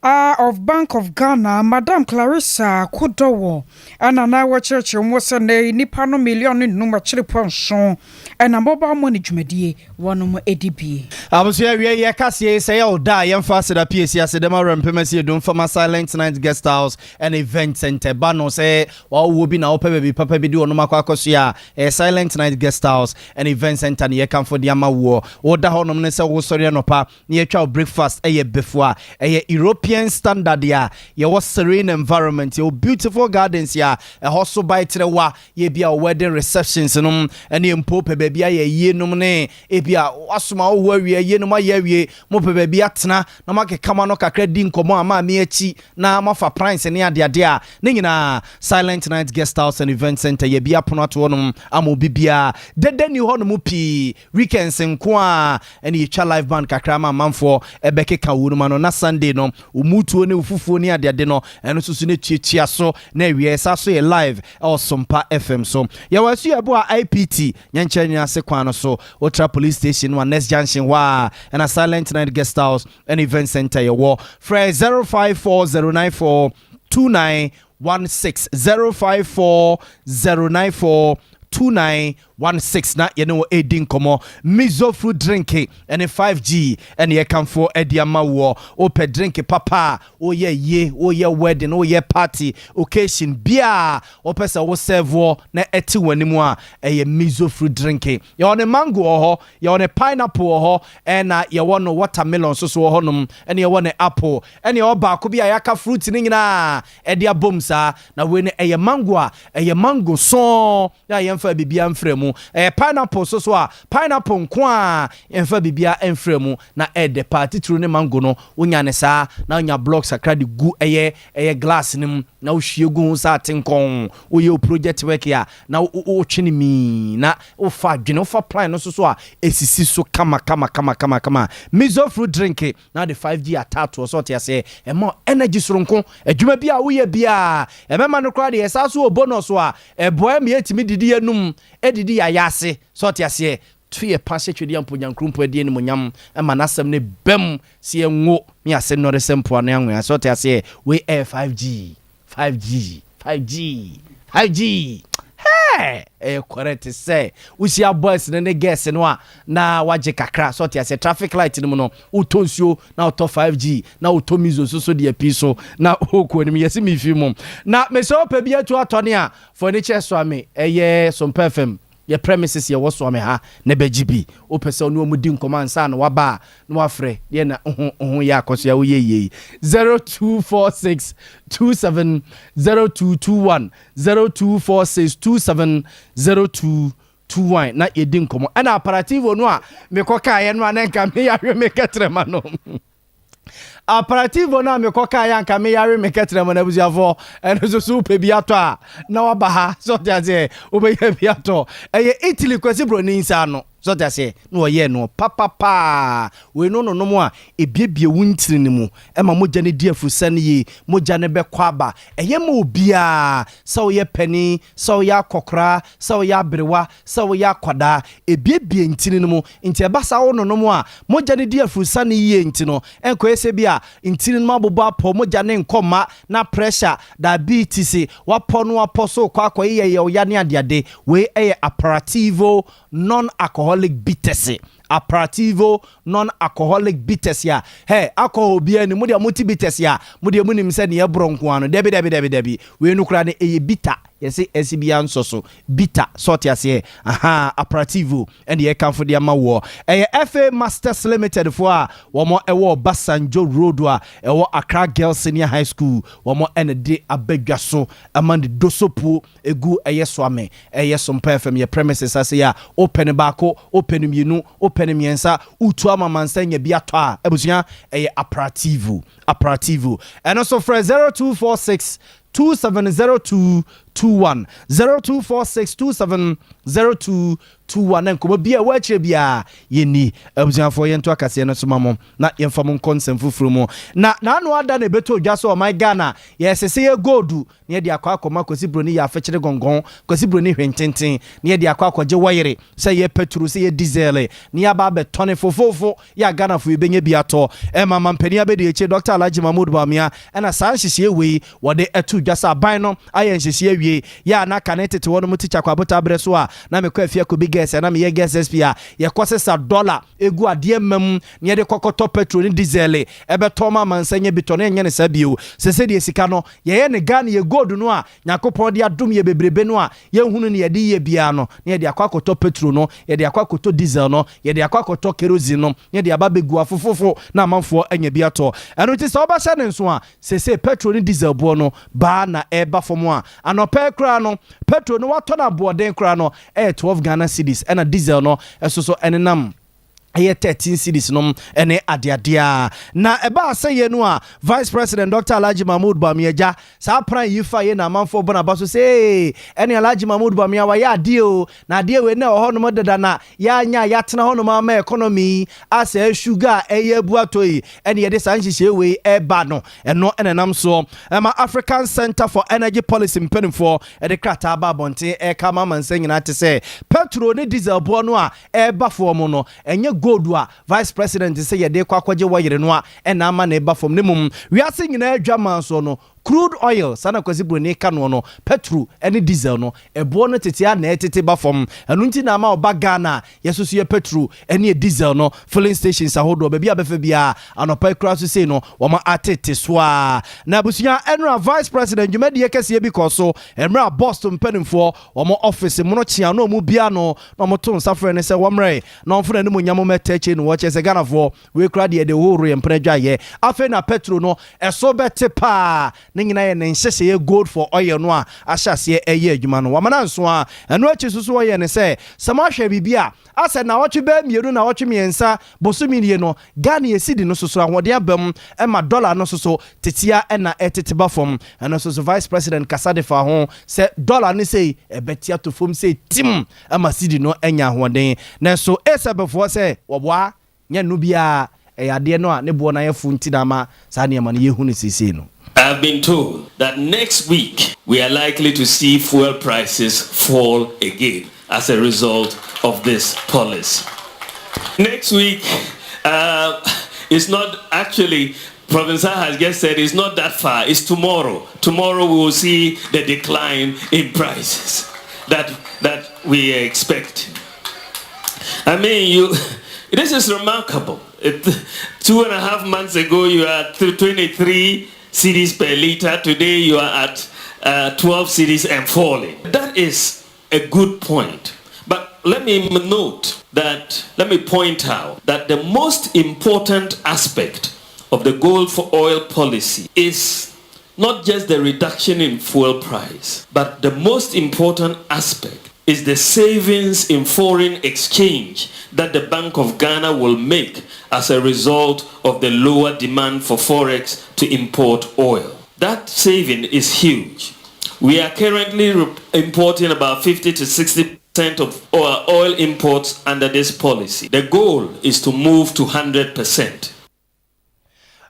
of Bank of Ghana, Madam Clarissa Kudowo, and an hour church was a Nipano million in number chiliponson, and a mobile money medie, one ADP. I was here, Cassie, say, oh, die, and fasted a PSC as a demo implementation done for my Silent Night Guest House and Event Center. Bano say, well, we'll be now, baby, Papa be doing Nomakosia, a Silent Night Guest House and Event Center near Camford Yama War, or the Honominesa was sorry, no pa, near child breakfast a year before, a European standard ya was serene environment, your beautiful gardens ya, a hostel by Trewa, ye be a wedding receptions and the impope baby a ye nomine, ebia wasuma where we ye no ma ye wie mo pe ba bi atena na ma kekama no kakra di nkomo ama me achi na ma fa price ne ade ade a ne nyina Silent Night Guest House and Event Center ye bia pono to no amo bibia dede ni ho no mu pi weekends nko a ene ye twa live band kakra ma manfo ebeke ka wuru ma no na Sunday no umutuo ne ufufuo ni ade ade no eno susu ne tietia so na wie sa so ye live or Sompa FM so ya wasu ye bo a IPT nyanche nya se kwan no so Ultra Police Station one next junction wa and a Silent Night Guest House and Event Center ye wo Fred 0540942916 0540942916 na ye no edin komo mizo fruit drink and 5G and ye can for ediama wo ope drink papa o ye wedding o ye party occasion bia ope se wo serve na eti wanimu a ye mizo fruit drink ye on mango ho ye on pineapple ho and ye won watermelon so honum and ye won apple and ye oba ko bia yaka fruit ni nyina edia bomsa na we ne ye mango a ye mango so ya ye mfa bibia mfremu pineapple so a pineapple nko a emfa bibia emfremu na the party tru ne mango no wonya ne saa na wonya blocks akra de gu eye glass nim na wo hwie gu sa tenkon wo ye project work ya na wo twene mi na wo fa dwene wo fa plan no so a esisi so kama mizo fruit drink na the 5G atato so te ase e mo energy soronko adwuma bia wo ye bia e mema no kra de esa so obonus so a e boy me etimi didi enum edidi ya yase so te ase tuye passe twedi ampo nyankrumpo edi ni monyam ema nasem ne bem si enwo mi ase no resempo na yanwe so te ase we 5G hey correct say we see our boys ne guess no na waje kakra so te ase traffic light ni mu no utonsuo na auto 5G na auto mizo so de apiso na okuo ni yesi mi fi mum na me so pa bia to atone a furniture so ame Sompa FM ye premises ye wo so ame ha na begibi o pese onu omudi nkoma nsa na waba na wafre ye na ya akoso ya wo ye 0246270221 0246270221 na yedi nkomo ana apparativo no a mekoka ye no anenka me ya hwe meketrema no apparativo na mekoka ya nka me yare meketrema na buziafo eno so pe biato a na waba ha so tiaze obeya biato eye Italy kwesi broni nsa no so tiaze no ye no papa we no mo a ebiebie wuntiri ni mu ema moja ne diafusa ne yi moja ne bekwaba eye ma obia so ye pani so ya kokra so ya brewa so ya kwada ebiebie ntini ni mu nti ebasa wo no mo a moja ne diafusa ne yi enti no enko ese bia ntini no abobo apo moja ne nkoma na pressure diabetes wapono aposo kwa ye ya ne adeade we eye apparativo non-alcoholic bitters apparativo non-alcoholic bitters ya hey alcohol bia ni mudia multi bitters ya mudia munim se ne ye bronko ano debi we nu kra ne eye bitter yesi esibia nsoso bitter sort yase aha apparativo and ye kan for dia mawo FA Masters Limited for a womo ewo Basanjo Road a ewo Accra Girls Senior High School womo de abedwaso amand dosopo egu swame Sompa FM ye premises ase ya open baako open mienu open miensa utu ama mansanya biato a ebusuya apparativo and also for 0246270221 0246270221 nko bia wache bia yeni abuzianfo yento akase no somamo na yemfam konsem fufuru na anu ada na beto dwaso o my Ghana yesese ye goldu na ye de akwa kosi broni ya afekire gongon kosi broni hwententen na ye de akwa wayere se ye petrol se ye diesel na ya ba be tone fofofo ya Ghana fu benye bia to mama mpani abedi eche Dr. Alhaji Mahmoud Bamia na san hihye we wode etu dwasa ban no aye hihye wie ya na connected to one muticha kwa bota abreso a na me kwa afia ko big guess na me ye guess SPA ye kwose $1 egu ade mam ne de kokoto petrol ni diesel ebe to ma mansanye bitone enye ne sabio sese de sika no ye ne Ghana ye gold no a yakopon de adom ye bebrebe no a ye hunu ne ye de ye bia no ne de akwakoto petrol no ye de akwakoto diesel no ye de akwakoto kerosene no ye de ababegu afofofo na amanfo enye bia to eno ti so ba hye ne nso a sese petrol ni diesel bo no ba na eba fomo a anope kra no petrol no wato na boden kra no 12 Ghana cedis ena diesel no esoso enenam ɛyɛ 13 cities nom ɛne adeadea na ɛba asɛyɛ no a Vice President Dr. Alhaji Mahmoud Bamiaja saa pran yi fa ye na amanfo bona baso sɛ ɛne Alhaji Mahmoud Bamia wa ya ade o na ade we na ɔhɔ nom deda na ya nya ya tena hɔ nom ama economy asa sugar ɛyɛ buato yi ɛne yɛde san hyehyɛ we ɛba no ɛno ɛnenam so ɛma African Center for Energy Policy mpanimfo ɛde krata ba bonte ɛka mama nsanyina te sɛ petrol ne diesel bo no a ɛba fo mo no ɛnyɛ Godwa Vice President say yede kwakwaje wayere no a na ama na eba fom ne mum wiase nyina adwaman so no crude oil sana kwasi broni ka no petrol ene diesel no ebo no tetea na etete ba fom enu nti na ama oba Ghana yesusu ye petrol ene diesel no filling stations ahodo ba bia befa bia anopa kura so sei no wo ma atete so a na busuya enra Vice President Jumadi Kese bi koso emra Boston penimfo wo mo office mo no chia no mu bia no na mo to nsafre ne se wo mre na omfo na mu nyamo metache no wo che se Ghana fo we kura de horo ye mpredwa ye afi na petrol no eso bete pa ne nyina ye ne nhyehyɛ ye gold for oil no a ahyase eye adwuma no wamana nso a eno achi susu wo ye ne se samahwe bibia ase na woche ba mieru na woche miensa bosumie no Ghana ye sidi no soso ahode abam ma dollar no soso tetia na etete ba fom eno soso Vice President Kasade fa ho se dollar ni sei ebetia to fom sei tim ama sidi no enya ahoden na so esebefo se woboa nya no bia ade no a ne bo na ye funti na ma sa ne ma ne ye hunu sisi no. I've been told that next week we are likely to see fuel prices fall again as a result of this policy. Next week is not actually, Professor has just said it's not that far, it's tomorrow. Tomorrow we will see the decline in prices that we expect. I mean, this is remarkable. 2.5 months ago you are at 23 cedis per liter. Today you are at 12 cedis and falling. That is a good point. But let me point out that the most important aspect of the gold for oil policy is not just the reduction in fuel price, but the most important aspect is the savings in foreign exchange that the Bank of Ghana will make as a result of the lower demand for forex to import oil. That saving is huge. We are currently importing about 50 to 60% of our oil imports under this policy. The goal is to move to 100%.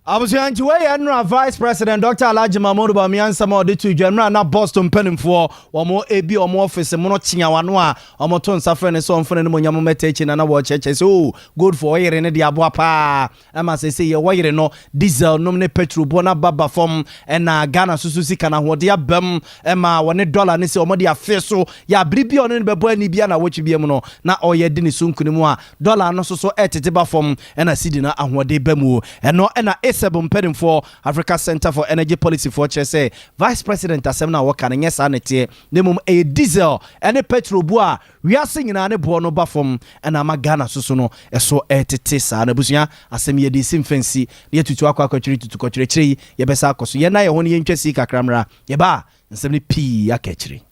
Abusuanti we enra Vice President Dr. Alhaji Mahmoud Bamian sama ode tu dwemra na Boston penimfo omo ebi omo office mo no chiawano a omo to nsafre ne so omfene ne monyamo metachi na wo cheche so good for oyere ne de aboa pa ama se ye woyere no diesel nom ne petrol bo na baba fom na Ghana susu sika na hode abam ema wone dollar ne se omo de afe so ya bribi ono ne bebo ani bia na wochi bia mu no na oye de ne sunkunimu a dollar no so etete ba fom na sidi na ahode bamu eno na for Africa Center for Energy Policy for say Vice President Asemna Waka na yesa nete nemum e diesel ene petrol bo a wiase nyina ne bo no ba fom na ma Ghana susu no eso etete sa na busuya asem ye de simfancy ye tutu akwakwatwiri tutu kwatwiri ye besa akoso ye na ye ho ne ye ntwasi kakramra ye ba nsem ne pi akachiri.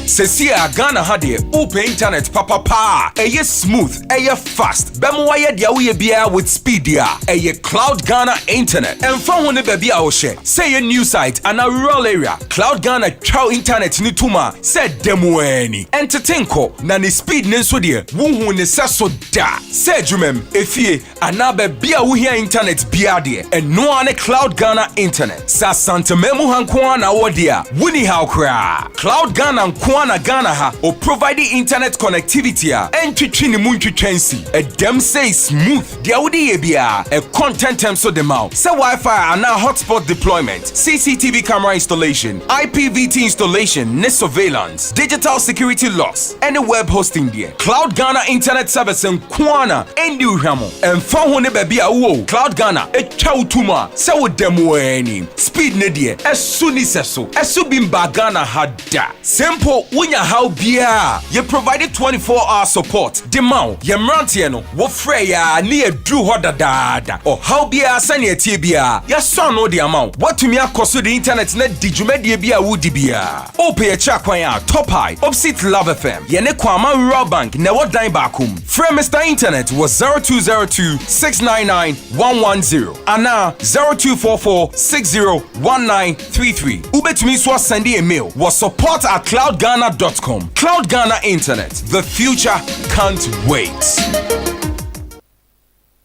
Sesia Ghana hade open internet papa eye smooth eye fast bemo waye dia wo ye bia with speed dia eye Cloud Ghana internet and from one baby a wo share say a new site and a rural area Cloud Ghana chow internet ni tuma say demo ani entertain ko na ni speed ne so de wo ne seso da say jumem efie ana baby a wo hia internet bia de eno ane Cloud Ghana internet sa santamemu hanko na wo dia wuni how kra Cloud Ghana na Ghana ha or providing internet connectivity and twitchini muntwitwensi a dem say smooth dia wodi ye bia a content term so dem out say Wi-Fi and now hotspot deployment CCTV camera installation IPVT installation net surveillance digital security locks and web hosting there Cloud Ghana internet service and kwana ndi uhwamo emfa ho ne ba bia wo Cloud Ghana etwa utuma se wo demo ani speed ne de esu ni seso esu bimba Ghana hada simple wunya how bia ye provided 24-hour support demand ye mrantie no wo frɛ ya ne edru ho dadaada o how bia sane etie bia ya so no de amount watumi akoso the internet na digumedie bia wudi bia o pay a check kwan ya top high opposite Love FM ye ne kwama rural bank na wo dan bakum frɛ Mr Internet was 0202 699 110 ana 0244 601933 ubetumi so send a mail was support@cloudghana.com. Cloud Ghana Internet, the future can't wait.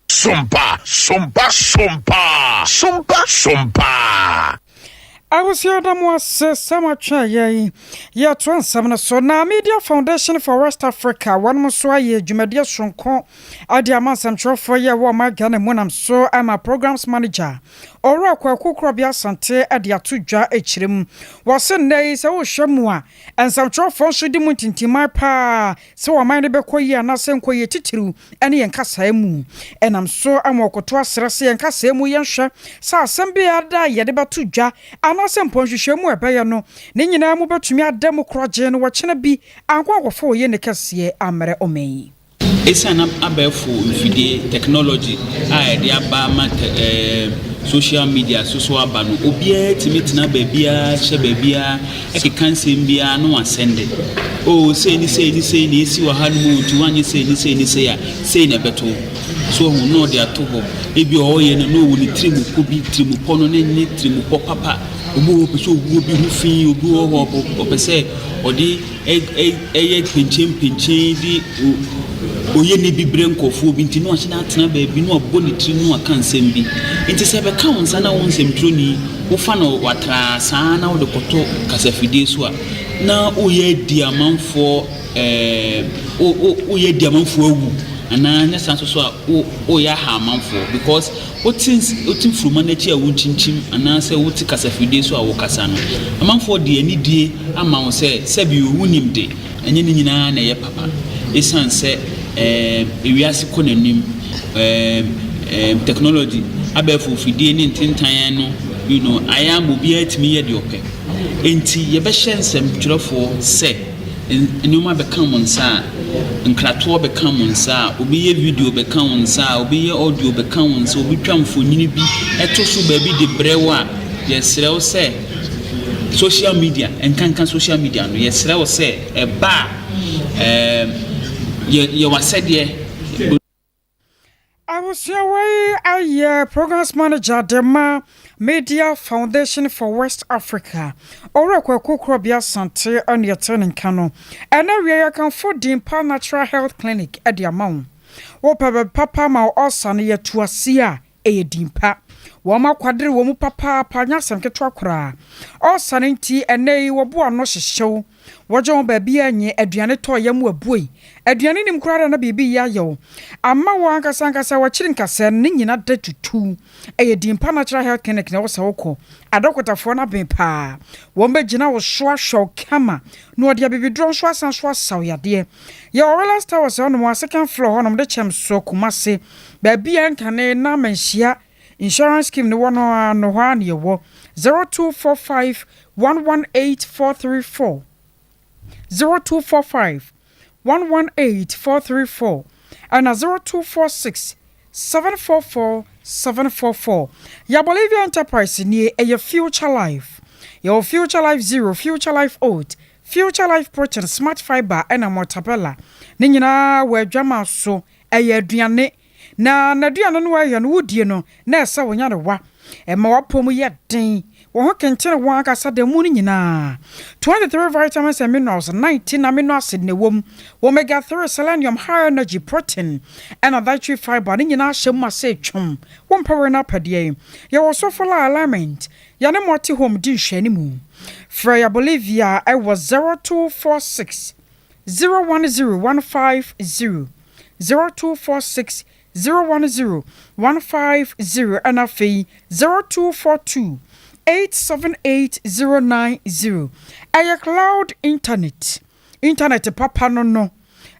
Sompa, Sompa, Sompa, Sompa, Sompa. I was here that was so much yeah 27 so now Media Foundation for West Africa one more so ye Jumedia Shonko Adiama Central for ye wa my Ghana monam so I'm a programs manager Ora kwa kukrobia sante adia tudwa echirim wose nei se wo hwemua ensam for so di muntintimai pa se wo man de bekoyi anase nkoyi titiru ene yenkasa mu enam so amokoto asrese yenkasa mu yenhwe sa asem bia da ye de betudwa anase mponhwehwemu ebeye no ne nyina mu betumi adem kroje no wo chena bi ankwankofo ye ne kase amere omen Esana abefo mfidie technology a de aba social media so aba no obia timetina babia hye babia ekekansem bia no asende oh say ni esi wa hanu tu anye say ni ya say na beto so hu no de atobo ebi o ye no woni trimu ko bi trimu pono ne ni trimu ko papa obo peso obo bi hu fin obi o ho pese odi eye pinchim di oye ne bibre nkofo bi ntino ahye na atena ba bi no obo ne tri no aka nsem bi nti se be ka wonsa na wonsem troni wo fa no watra saa na wo de koto kasafide so a na oye diamanfo oye diamanfo awu ana nya sanso so a oya ha amanfo because otin fruma na chi a wonchinchin ana se woti kasafide so a wo kasa no amanfo de ani die ama wo se bi wunim de enye ni nyina na ye papa esan se ewiase konanim technology abefo fidie ni ntintan no you know I am obi atimi ye de ope enti ye be hyensem twerefo se enuma be kan monsa nkrato be kan monsa obi ye video be kan monsa obi ye audio be kan monsa obi twamfo nyini bi eto so ba bi de brewa ye serew se social media enkankan social media no ye serew se eba ye wasede I was away a programs manager Dema Media Foundation for West Africa. Ora kwa kukrobia sante on your turning kano. And now we can for Dimpa Natural Health Clinic at the amount. Papa ma osan ye tuasia e dimpa. Wama kwadri womu papa panya semke twakura. Osan nti ene wobo ano hyehyew. Wajon baby anye aduane to yamu abuoi. Aduane nim krara na bibi ya yo. Amma wanka sankasa wachiri nkasa ne nyina da tutu. Eye Dimpa Natural Health Clinic na wosa woko. Adokotafo na ben pa. Wombe gina wo hwa hwa kama. No dia bibi dron hwa san hwa sawyade. Ya Orala Star was on one second floor honom de chem so kumase. Baby ankane na menhia insurance scheme no no no hwa ne wo 0245 118434 0245 118434 and 0246 744 744. Ya Bolivia Enterprise near a Future Life. Your Future Life Zero, Future Life Oat, Future Life Protein, Smart Fiber, and a Mortabella. Nina, where drama so a duane. Na duane no way and wood, you know, nessa when you're wa. And more pomu yet ding. Wo can tell one kasa de muni nyina 23 vitamins and minerals 19 amino acid ne wom omega 3 selenium high energy protein and a dietary fiber ni nyina hyem say twom won power na padie ye wo so full alignment ya ne moti home di hwani mu Freya Bolivia I was 0246 010150 0246 010150 and a fee 0242 878-090. Aya cloud internet papa no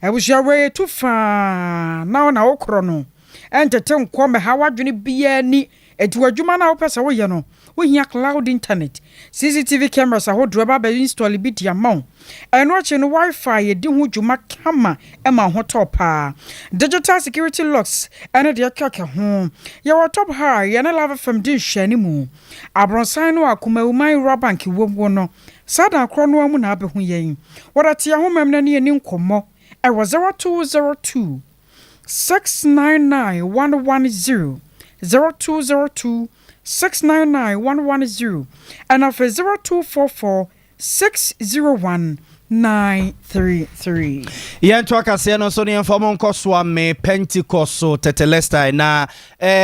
Ebusua we tu fa na na okro no. Entete nkɔ me ha wadwene bia ni etu adwuma na wo pese wo ye no. Wo hia cloud internet. CCTV cameras ahodro ba ba install bi dia ma. Eno achi no Wi-Fi ye di ho dwuma kama e ma ho top pa. Digital security locks ene de akaka ho. Ye wa top high ye na lava fam di hwani mu. Abronsan no akoma uman Rabank wo no. Sada akro no amu na abehu yen. Wodate ho mem na ne ni nkomo. E was 0202 699 110 0202 699 110 and of 0244 601 933. Yentu akase no so ne informo nkoso ame Pentecost tetelesta na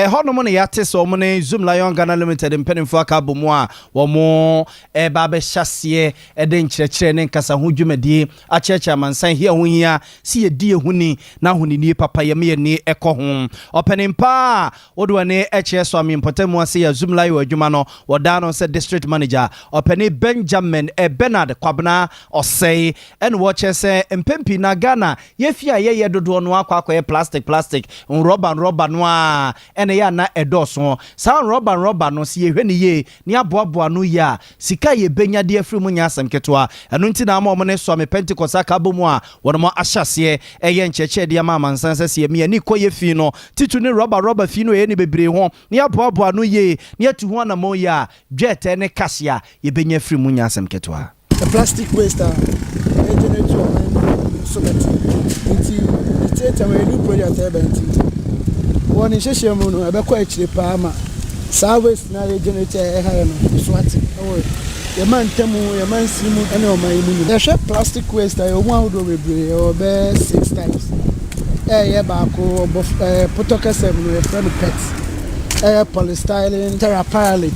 hono mo ne yate so mo ne Zoom Lion Ghana Limited mpenimfo aka bomu a wo mo ba be hyase de nkyerɛkyerɛ ne nkasa ho dwumadie akyerɛkyerɛ mansan hia ho hia si ye die huni na huni ni papa ye me ni ekɔ ho openimpa wodo ne ɛkyerɛ so ame mpotemu ase ya Zoom Lion adwuma no woda no se district manager openi Benjamin Bernard Kwabna ose and watch say empempi na Ghana yefia ye dodo no akwa plastic rubber no ene ya na edoso sa rubber no se yehwe ne ye ni aboaboa no ya sika ye benya de afri mu nya asem ketwa eno nti na ma ne so me Pentecost aka bomu a wono mo ahyase eye ncheche de ma mansanse se me ni koye fi no titu ne rubber fi no ye ni bebre ho ni aboaboa no ye ni atu ho na mo ya dwete ne kasia ye benya afri mu nya asem ketwa. A plastic waste generate your mind so that it's a new project one in Sheshamu no abekwa echire pa ma sa waste na generate no swati your man temu your man simu ene o man mu the share plastic waste you wan do bebre o be 6 times ye ba ko potoka 7 no friend pets polystyrene teraphyllene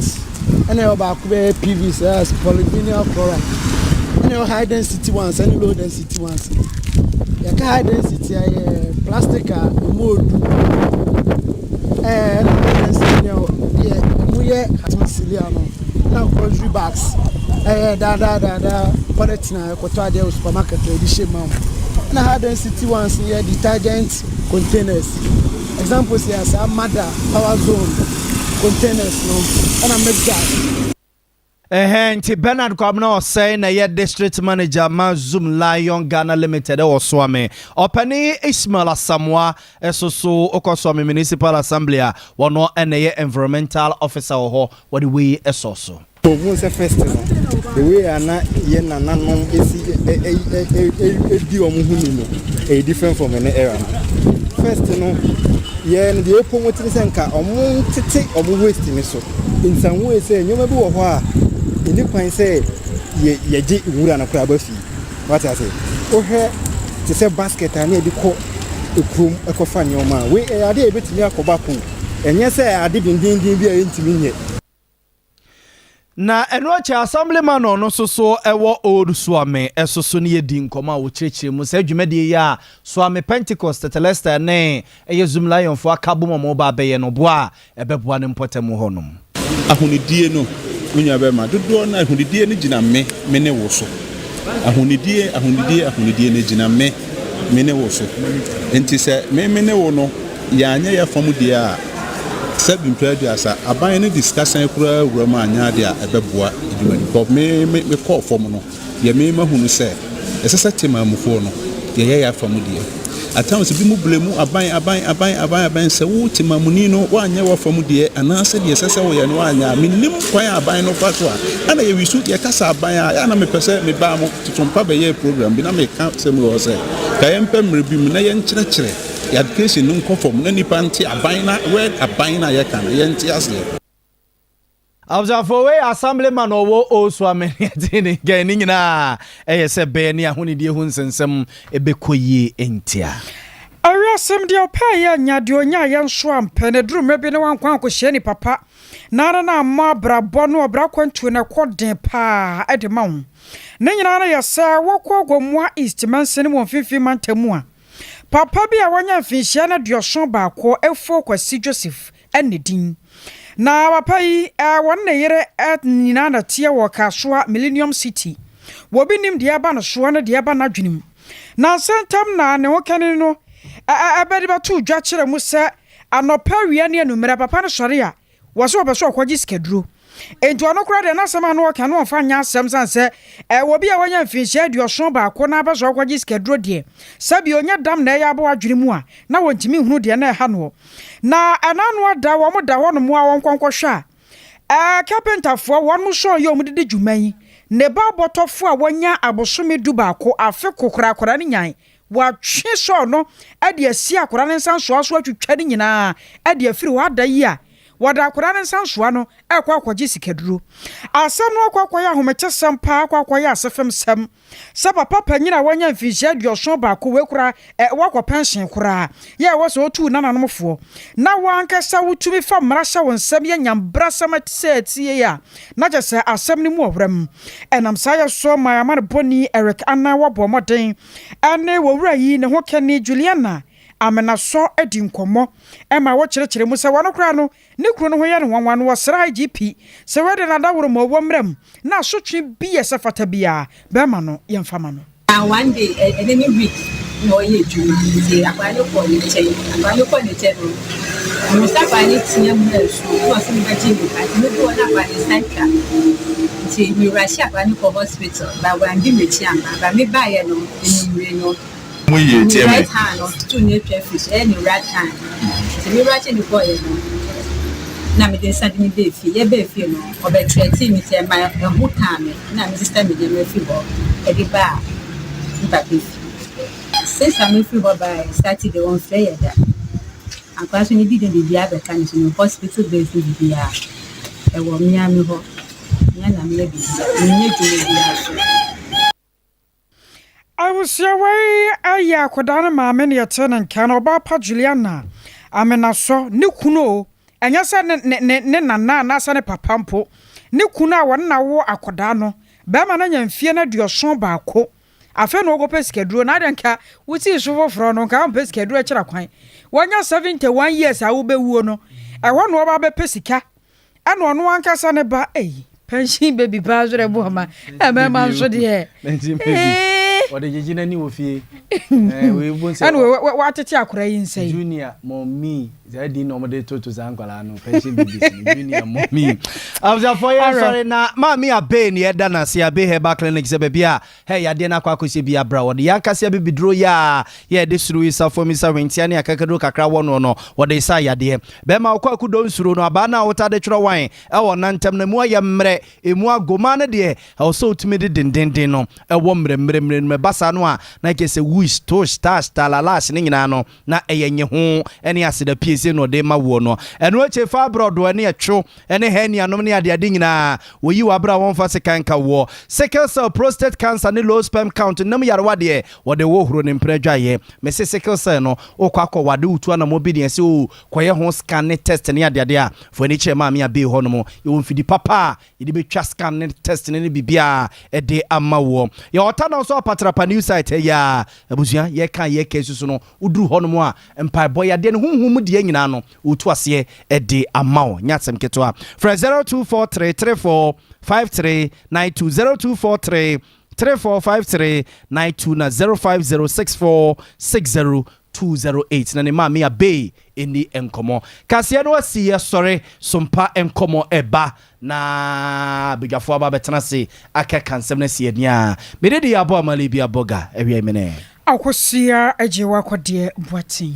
ene o ba ko be PVC as polyvinyl chloride. High density ones and low density ones. You can high density plastic mold. And we now grocery bags. Polyethylene kotoa supermarket edition mom. Na high density ones here detergent containers. Examples here as Mother Power Zone containers no. And I make that. Nti Bernard Kwabna say na ye district manager ma Zoom Lion Ghana Limited o swame opani Ismail Asamoah esoso okoswame municipal assembly a wono ene environmental officer ho what the way esoso Ogun se festival the way ana ye nananom esi di omuhunu no e different from any era first no ye no the promoting senka omu tete omu waste ni so in some way say nyoma bi wo ho a ini kwan say ye ji wura na kura ba fi what I say o he to say basket ani e di ko ekrum ekofa nyoma we ade e betimi akoba ko enye say ade dindin bi a entimi nye na enoche assemblyman no so ewo old swame esoso ne yedi nkoma wo kirikire mu se dwumade ya swame Pentecost tetelesta ne eye Zoom Lion fo akabo mo ba be ye no boa ebeboa ne mpotem honom ahunidie no unya be ma dodo na ahunidie ne gina me ne wo so ahunidie ne gina me ne wo so enti se me ne wo no ya anya ya fam die a seven asa aban ne discussion kura wura anya de a ebeboa edwumani ko me call form no ye me mahunu se esesa tema mufo no ye ya fam die atams bi mu blemu aban se wo tema muni no wa anya wa fam die anase de esesa wo ye no anya minim kwan aban no fato a ana ye wisu ye kasa aban a ana me pese me ba mo tutumpa be ye program bi na me ka se mu wo se ka ye mpem rebi mu na ye nkyerɛkyerɛ education no conform na nipa nti aban na word aban na ye kan ye nti ase Abzafo we assemblyman owo oswame yatini gani nyina se be ne ahonidie hu nsensem ebekoyie entia Ariasem dia pa ya nyade onya ye nso ampe ne duru mebi ne wankwan akohye ni papa na ma brabo no obra kwantu ne koden pa edema hu ne nyina na yesa wokọ gomwa east manse ne monfifi mantamu a papa bi a wonya mfinhia na duoson baako efo kwasi Joseph enedin na papa yi wonne yere nyina na tie wo kasoa Millennium City wo bi nim dia ba no so na dia ba na dwenim na sentam na ne ho kane no abedi batu dwa kire mu se anopa wia ne anumera papa no sori a wo so obeso okwaji skeduro enti ono kura de na asema no ka no fa nya asem sanse wo bia wanya mfinhia aduoso ba ko na abeso okwaji skeduro de sabi onya dam na ya bo adwene mu a na wontimi hunu de na ha no na anano da wo mo da ho no mu a won kwonkwohwa carpenter fo won mu so yo mu de dwuman ne ba botofo a wonya abosome du ba ko afe kokora ne nyan wa twe so no ade asi akora ne nsanso aso atwitwa ne nyina ade afiri wa da yi a wada akora ne nsanso no akwaji sikaduro asem no akwakoya homeche sampa akwakoya asefem sem sa papa panyina wanya mfihia aduoso ba ko wekura wakọ pension kura ya woso otu nananomfo na wankasa wutumi fa mrasha wonsem ya nyambra samatie ya na jese asem ni mu ohram enam saya so my amane boni Eric Anna wabo moden ane wowura yi ne ho kene Juliana amena so edi nkomo ema wo kirekire mu se wano kra no ne kuro no ho ye ne wanwan wo sra IGP se wede na da woro mo wo mram na sotwe bi se fata bia be ma no ye mfama no one day enemy week no ye ju ti akwani ko ni che no Mustafa ni tinya mu na su ko se ni baje ni ka ni ko na ba ni sanka ti mi Russia akwani ko hospital ba wa ndi mechi ama ba me ba ye no ni no right hand to near fish any right hand so me right the boy na me dey send me dey fie no obe treat me say my who time na me sister me dey fie bo e dey ba papi since I me fie bo by started the one fair that and class we did the dia be kan so hospital based the dia e wo mi ami ho na me dey me dey so I was away aya kodana maame ne yetena nkan oba pa Juliana amena so ne kuno enya se ne nana na se ne papampo ne kuno a won na wo akoda no be ma na nyamfie na duoson ba ko afa no go peskeduro na denka wuti so foforo no ka peskeduro kira kwan wonya 71 years a wo be wuo no e ho no oba be pesika ana ono ankasa ne ba pension baby ba zure bo ma e ma so de What did you know? We won't say, what a chakra in say, Junior, mommy, they didn't normally to Zangalano, pension baby, Junior, mommy. I was a 4 years sorry now, mammy, a bain, yet done, I see a bay hair back clinic, Zebia. Hey, I didn't quack be a brow. The Yankasia be draw ya. Yeah, this Louis for Mr. Wintiania, Kakaduka Crawan or no, what they say, ya dear. Bema Quaku don't through no abana, what are the trawine? Our Nantem Nemoya mre, a more gomana dear, how so timid dindino, a woman, basa no a na ke se wish to star la last ni nyina no na eyenye ho ene aseda piese no de ma wo no eno eche fa brodo ene etwo ene hania no ne ade ade nyina wo yi wa bra won fa se kanka wo sickle cell prostate cancer ne low sperm count nam yare wade wo de wo huro ne mpredwa ye me se sickle cell no okwa wade utu na mobidi se o koye ho scan ne test ne ade ade a fo ni che ma me abe ho no mo ye won fidi papa ye de be twa scan ne test ne bibia e de ama wo ye ota na so patrapa new site ya abusia ye kan ye kesu no uduru ho no mo a empa boy ade ne hunhum de nyina no otu ase e de ama wo nyatsem keto a fra 0243345392 0243345392 na 0506460208 na ne ma me abe eni enkomo kasia no asiye sore sompa enkomo eba na bigafo aba betena se akeka nsem na sie nia me de ya bo amali bia boga ewie mene akosia ajewa kwade boatin